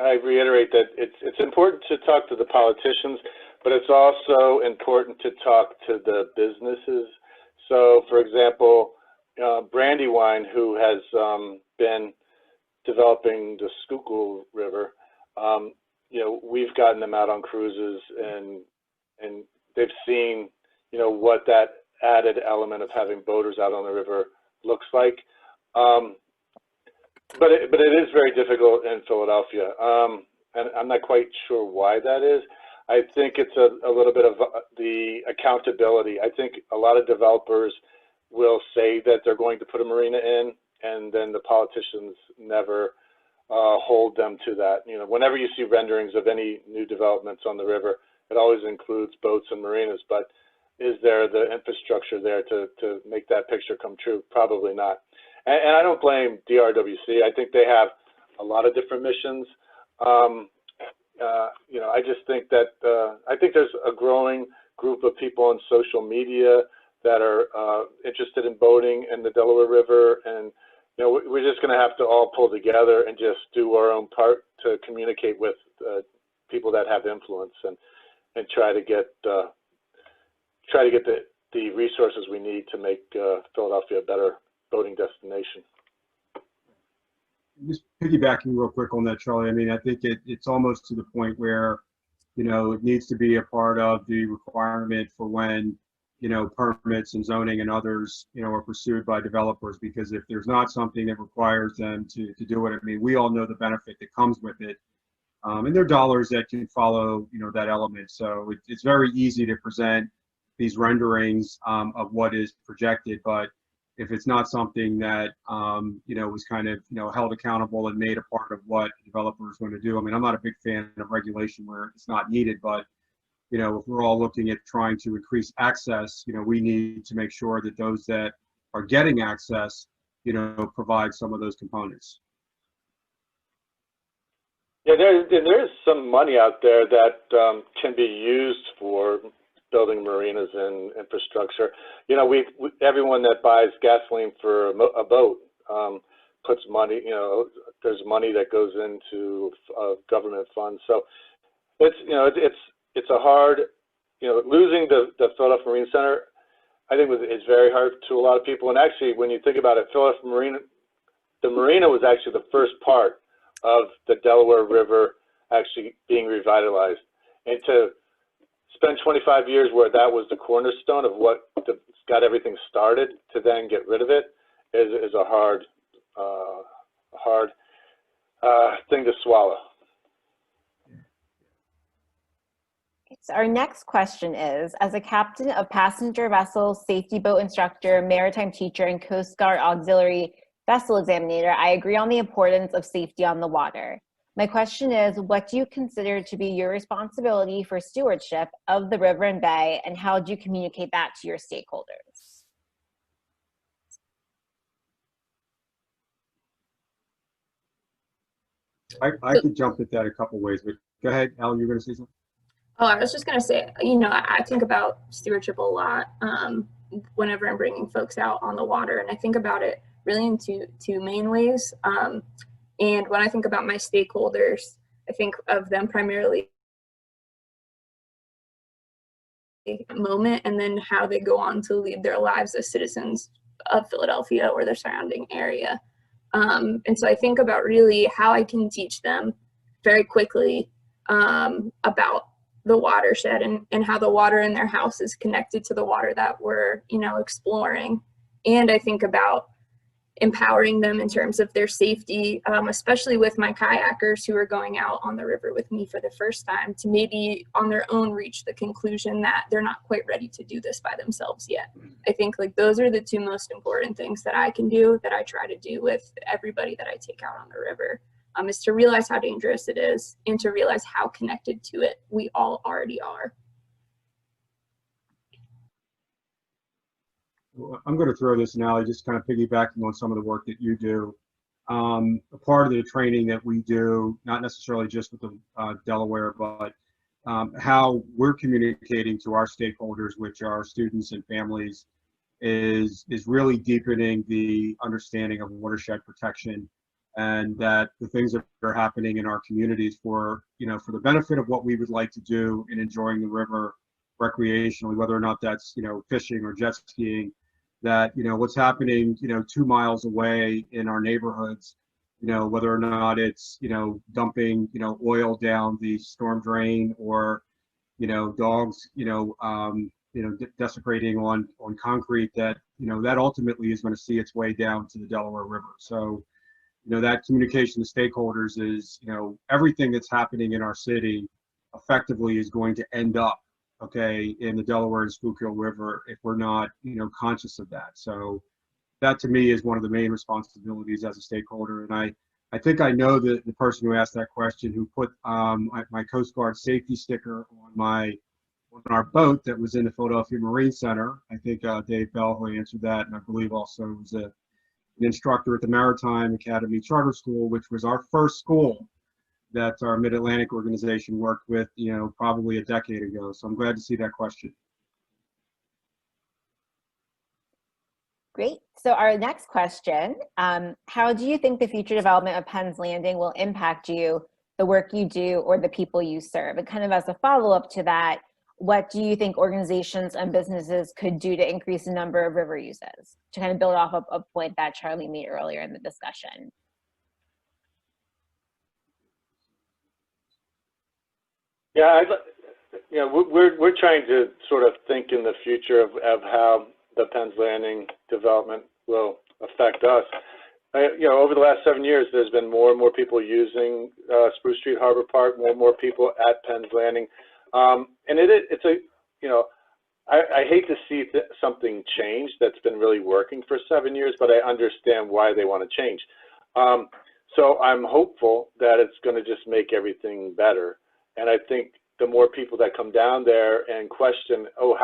I reiterate that it's important to talk to the politicians, but it's also important to talk to the businesses. So, for example, Brandywine, who has been developing the Schuylkill River, you know, we've gotten them out on cruises, and they've seen, you know, what that added element of having boaters out on the river looks like. But it is very difficult in Philadelphia, and I'm not quite sure why that is. I think it's a little bit of the accountability. I think a lot of developers will say that they're going to put a marina in, and then the politicians never hold them to that. You know, whenever you see renderings of any new developments on the river, it always includes boats and marinas, but is there the infrastructure there to make that picture come true? Probably not. And I don't blame DRWC. I think they have a lot of different missions. You know, I just think that I think there's a growing group of people on social media that are interested in boating in the Delaware River, and you know, we're just going to have to all pull together and just do our own part to communicate with people that have influence, and try to get the resources we need to make Philadelphia a better boating destination. Just piggybacking real quick on that, Charlie. I mean, I think it's almost to the point where, you know, it needs to be a part of the requirement for when, you know, permits and zoning and others, you know, are pursued by developers, because if there's not something that requires them to do it, I mean, we all know the benefit that comes with it. And there are dollars that can follow, that element. So it's very easy to present these renderings of what is projected, but if it's not something that, was kind of, held accountable and made a part of what the developer is going to do. I mean, I'm not a big fan of regulation where it's not needed, but, if we're all looking at trying to increase access, we need to make sure that those that are getting access, provide some of those components. Yeah, there is some money out there that can be used for building marinas and infrastructure. Everyone that buys gasoline for a boat puts money. There's money that goes into government funds. So it's a hard. Losing the Philadelphia Marine Center, I think is very hard to a lot of people. And actually, when you think about it, Philadelphia Marina, the marina was actually the first part of the Delaware River actually being revitalized, and to spend 25 years where that was the cornerstone of what got everything started, to then get rid of it is a hard thing to swallow. So our next question is, as a captain of passenger vessel, safety boat instructor, maritime teacher, and Coast Guard auxiliary vessel examinator, I agree on the importance of safety on the water. My question is, what do you consider to be your responsibility for stewardship of the river and bay, and how do you communicate that to your stakeholders? I could jump at that a couple ways, but go ahead, Alan, you're going to say something? Oh, I was just going to say, I think about stewardship a lot whenever I'm bringing folks out on the water, and I think about it really in two main ways. And when I think about my stakeholders, I think of them primarily moment, and then how they go on to lead their lives as citizens of Philadelphia or their surrounding area. And so I think about really how I can teach them very quickly about the watershed and how the water in their house is connected to the water that we're, exploring. And I think about empowering them in terms of their safety, especially with my kayakers who are going out on the river with me for the first time, to maybe on their own reach the conclusion that they're not quite ready to do this by themselves yet. I think those are the two most important things that I can do, that I try to do with everybody that I take out on the river, is to realize how dangerous it is and to realize how connected to it we all already are. I'm going to throw this in, Allie, just kind of piggybacking on some of the work that you do. A part of the training that we do, not necessarily just with the Delaware, but how we're communicating to our stakeholders, which are students and families, is really deepening the understanding of watershed protection, and that the things that are happening in our communities for the benefit of what we would like to do in enjoying the river recreationally, whether or not that's fishing or jet skiing, that what's happening 2 miles away in our neighborhoods, whether or not it's dumping oil down the storm drain, or dogs desecrating on concrete, that that ultimately is going to see its way down to the Delaware River. So that communication to stakeholders is everything that's happening in our city effectively is going to end up in the Delaware and Schuylkill River if we're not, conscious of that. So that to me is one of the main responsibilities as a stakeholder. And I think I know the person who asked that question, who put my Coast Guard safety sticker on our boat that was in the Philadelphia Marine Center. I think Dave Bell, who answered that, and I believe also was an instructor at the Maritime Academy Charter School, which was our first school that our Mid-Atlantic organization worked with, probably a decade ago. So I'm glad to see that question. Great. So our next question, how do you think the future development of Penn's Landing will impact you, the work you do, or the people you serve? And kind of as a follow-up to that, what do you think organizations and businesses could do to increase the number of river uses, to kind of build off of a point that Charlie made earlier in the discussion? Yeah, we're trying to sort of think in the future of how the Penn's Landing development will affect us. over the last 7 years, there's been more and more people using Spruce Street Harbor Park, more and more people at Penn's Landing. And it's a, I hate to see something change that's been really working for 7 years, but I understand why they want to change. So I'm hopeful that it's going to just make everything better. And I think the more people that come down there and question, oh,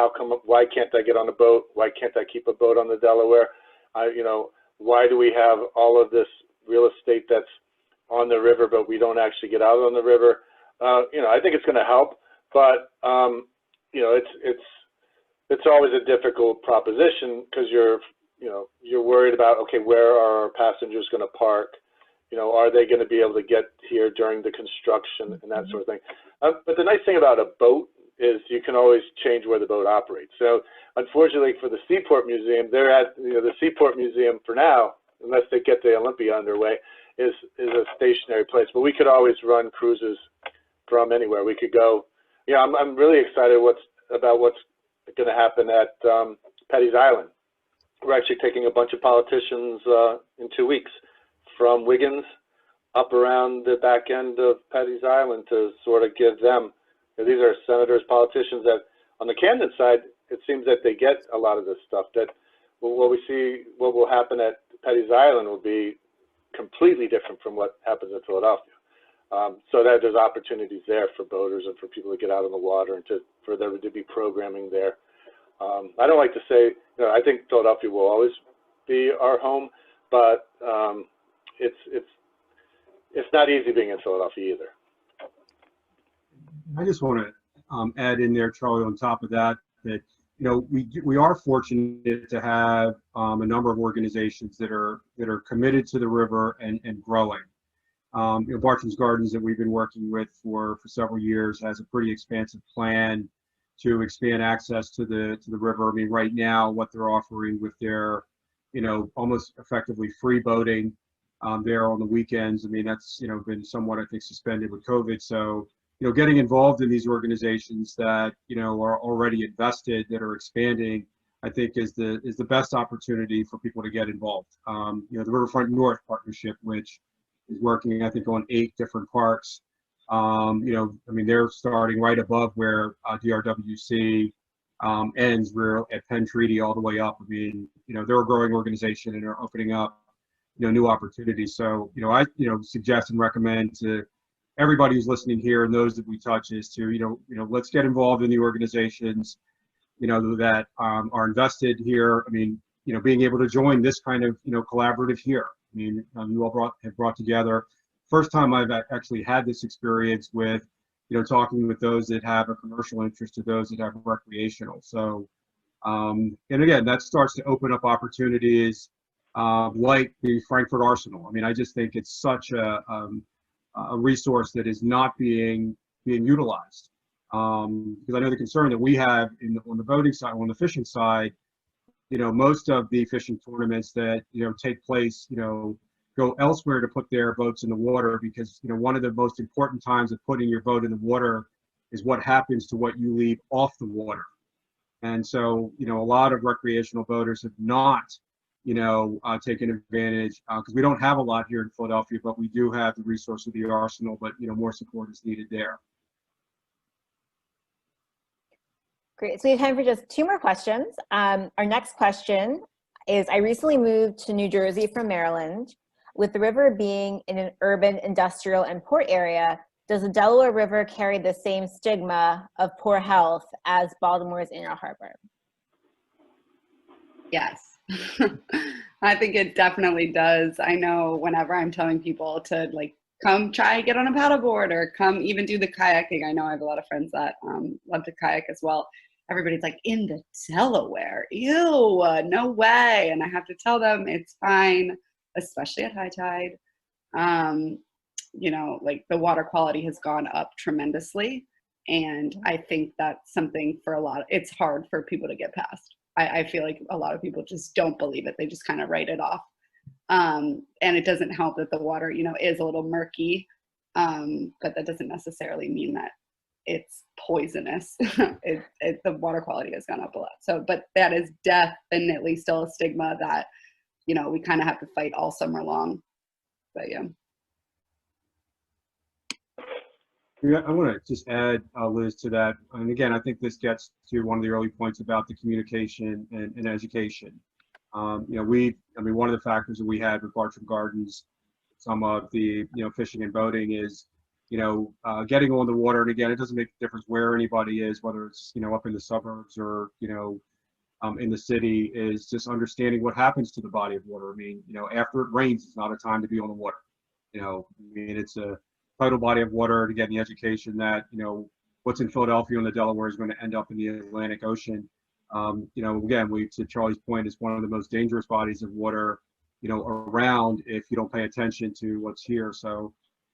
why can't I get on a boat? Why can't I keep a boat on the Delaware? Why do we have all of this real estate that's on the river, but we don't actually get out on the river? I think it's going to help, but it's always a difficult proposition because you're worried about, okay, where are our passengers going to park? Are they going to be able to get here during the construction and that sort of thing? But the nice thing about a boat is you can always change where the boat operates. So unfortunately for the Seaport Museum, they're at the Seaport Museum for now, unless they get the Olympia underway, is a stationary place. But we could always run cruises from anywhere. We could go. I'm really excited about what's going to happen at Petty's Island. We're actually taking a bunch of politicians in 2 weeks from Wiggins up around the back end of Petty's Island to sort of give them, these are senators, politicians that on the Camden side, it seems that they get a lot of this stuff. That what will happen at Petty's Island will be completely different from what happens in Philadelphia. So that there's opportunities there for boaters and for people to get out on the water and for there to be programming there. I don't like to say, I think Philadelphia will always be our home, but it's not easy being in Philadelphia either. I just want to add in there, Charlie, on top of that, we are fortunate to have a number of organizations that are committed to the river and growing. Bartram's Gardens that we've been working with for several years has a pretty expansive plan to expand access to the river. I mean, right now, what they're offering with their, almost effectively free boating there on the weekends. I mean, that's, been somewhat, I think, suspended with COVID. So, getting involved in these organizations that, are already invested, that are expanding, I think is the best opportunity for people to get involved. The Riverfront North Partnership, which is working, I think, on 8 different parks. They're starting right above where DRWC ends. We're at Penn Treaty all the way up. I mean, they're a growing organization and are opening up, new opportunities. So, I, suggest and recommend to everybody who's listening here and those that we touch is to, let's get involved in the organizations, that are invested here. I mean, being able to join this kind of, collaborative here. I mean, you all have brought together. First time I've actually had this experience with, talking with those that have a commercial interest to those that have recreational. So, and again, that starts to open up opportunities like the Frankfurt Arsenal. I mean, I just think it's such a resource that is not being utilized. Because I know the concern that we have on the boating side, on the fishing side, most of the fishing tournaments that, take place, go elsewhere to put their boats in the water because, one of the most important times of putting your boat in the water is what happens to what you leave off the water. And so, a lot of recreational boaters have not, taken advantage because we don't have a lot here in Philadelphia, but we do have the resource of the Arsenal, but, more support is needed there. Great. So we have time for just 2 more questions. Our next question is, I recently moved to New Jersey from Maryland. With the river being in an urban, industrial, and port area, does the Delaware River carry the same stigma of poor health as Baltimore's Inner Harbor? Yes, I think it definitely does. I know whenever I'm telling people to come try get on a paddleboard or come even do the kayaking. I know I have a lot of friends that love to kayak as well. Everybody's like, in the Delaware, ew, no way. And I have to tell them it's fine, especially at high tide. The water quality has gone up tremendously. And I think that's something it's hard for people to get past. I feel like a lot of people just don't believe it. They just kind of write it off. And it doesn't help that the water, is a little murky, but that doesn't necessarily mean that it's poisonous. The water quality has gone up a lot. So, but that is definitely still a stigma that you know, we kind of have to fight all summer long. But yeah. Yeah, I want to just add, Liz, to that. And again, I think this gets to one of the early points about the communication and education. You know, one of the factors that we had with Bartram Gardens, some of the, fishing and boating is, getting on the water. And again, it doesn't make a difference where anybody is, whether it's, up in the suburbs or, in the city, is just understanding what happens to the body of water. I mean, after it rains, it's not a time to be on the water. It's a tidal body of water. To get the education that, what's in Philadelphia and the Delaware is going to end up in the Atlantic Ocean. Again, to Charlie's point, it's one of the most dangerous bodies of water, around if you don't pay attention to what's here. So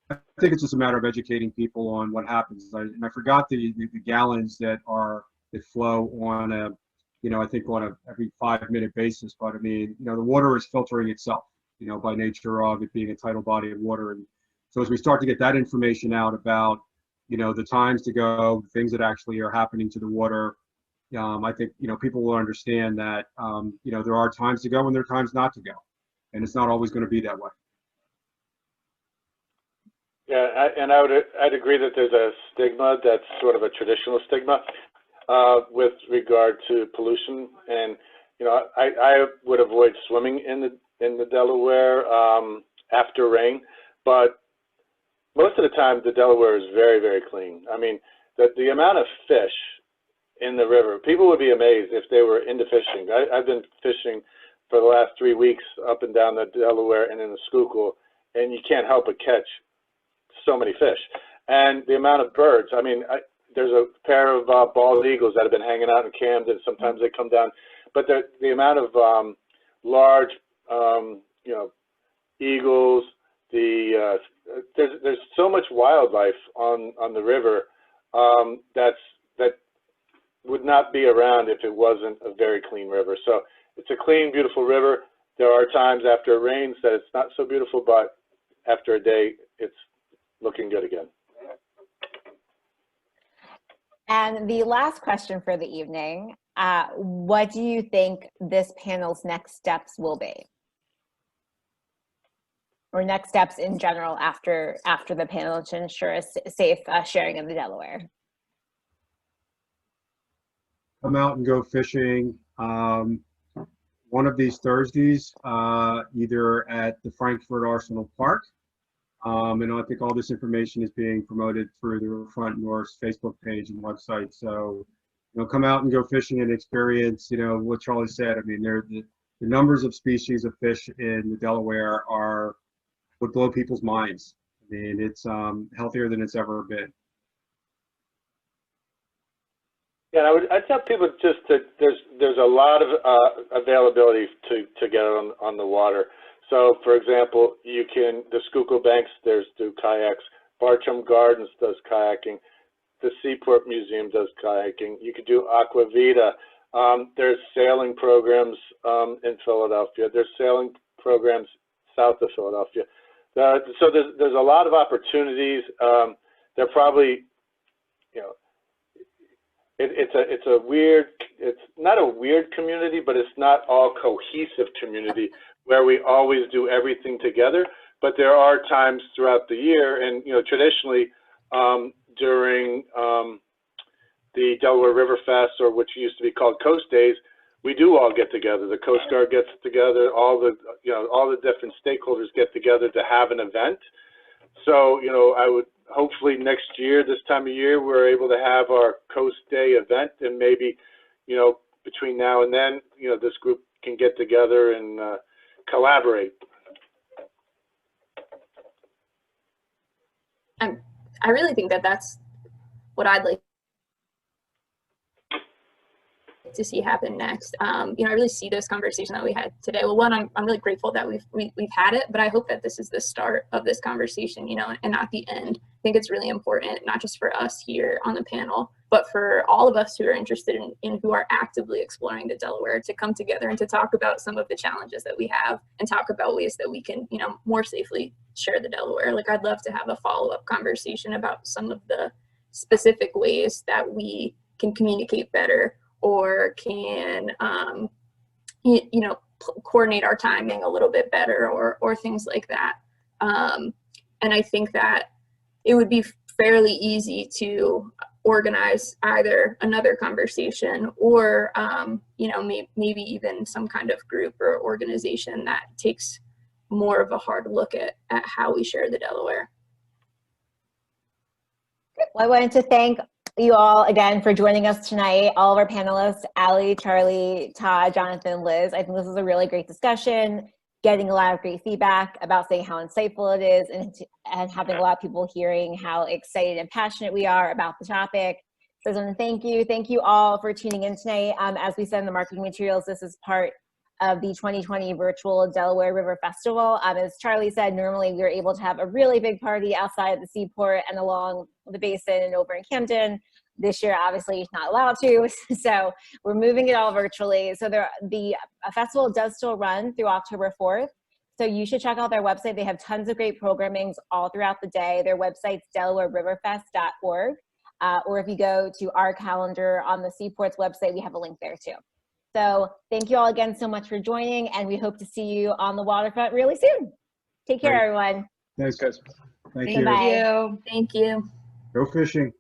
I think it's just a matter of educating people on what happens. I forgot the gallons that flow on a, I think on a every 5-minute basis. But I mean, the water is filtering itself, by nature of it being a tidal body of water. And so as we start to get that information out about, the times to go, things that actually are happening to the water, I think, people will understand that, there are times to go and there are times not to go. And it's not always going to be that way. Yeah, I'd agree that there's a stigma that's sort of a traditional stigma with regard to pollution. And, I would avoid swimming in the Delaware after rain, but most of the time the Delaware is very, very clean. I mean, the amount of fish in the river, people would be amazed if they were into fishing. I've been fishing for the last 3 weeks up and down the Delaware and in the Schuylkill, and you can't help but catch so many fish. And the amount of birds, I mean, there's a pair of bald eagles that have been hanging out in Camden. Sometimes they come down, but the amount of large, eagles, there's so much wildlife on the river that would not be around if it wasn't a very clean river. So it's a clean, beautiful river. There are times after it rains that it's not so beautiful, but after a day, it's looking good again. And the last question for the evening, what do you think this panel's next steps will be? Or next steps in general after the panel to ensure a safe sharing of the Delaware? Come out and go fishing one of these Thursdays, either at the Frankfurt Arsenal Park. And I think all this information is being promoted through the Riverfront North's Facebook page and website. So, come out and go fishing and experience, what Charlie said. I mean, the numbers of species of fish in the Delaware would blow people's minds. I mean, it's healthier than it's ever been. Yeah, I'd tell people just that there's a lot of availability to get on the water. So, for example, the Schuylkill Banks, do kayaks. Bartram Gardens does kayaking. The Seaport Museum does kayaking. You could do Aqua Vita. There's sailing programs in Philadelphia. There's sailing programs south of Philadelphia. So there's a lot of opportunities. They're probably, it's not a weird community, but it's not all cohesive community where we always do everything together. But there are times throughout the year, and traditionally during the Delaware River Fest, or which used to be called Coast Days, we do all get together. The Coast Guard gets together, all the different stakeholders get together to have an event. So I would hopefully next year, this time of year, we're able to have our Coast Day event, and maybe between now and then, this group can get together and collaborate. I really think that's what I'd like to see happen next. I really see this conversation that we had today. Well, one, I'm really grateful that we've had it, but I hope that this is the start of this conversation, and not the end. I think it's really important, not just for us here on the panel, but for all of us who are interested in who are actively exploring the Delaware, to come together and to talk about some of the challenges that we have, and talk about ways that we can, more safely share the Delaware. Like, I'd love to have a follow-up conversation about some of the specific ways that we can communicate better, or can, coordinate our timing a little bit better, or things like that. And I think that it would be fairly easy to organize either another conversation or, you know, maybe even some kind of group or organization that takes more of a hard look at how we share the Delaware. Well, I wanted to thank you all again for joining us tonight, all of our panelists, Allie, Charlie, Todd, Jonathan, Liz. I think this was a really great discussion, getting a lot of great feedback about saying how insightful it is, and having a lot of people hearing how excited and passionate we are about the topic. So I just want to thank you. Thank you all for tuning in tonight. As we said in the marketing materials, this is part of the 2020 virtual Delaware River Festival. As Charlie said, normally we were able to have a really big party outside of the seaport and along the basin and over in Camden. This year, obviously, it's not allowed to, so we're moving it all virtually. So the festival does still run through October 4th. So you should check out their website. They have tons of great programmings all throughout the day. Their website's delawareriverfest.org. Or if you go to our calendar on the Seaport's website, we have a link there too. So thank you all again so much for joining, and we hope to see you on the waterfront really soon. Take care, everyone. Thanks, guys. Thank Thank you. you. Thank you. Go fishing.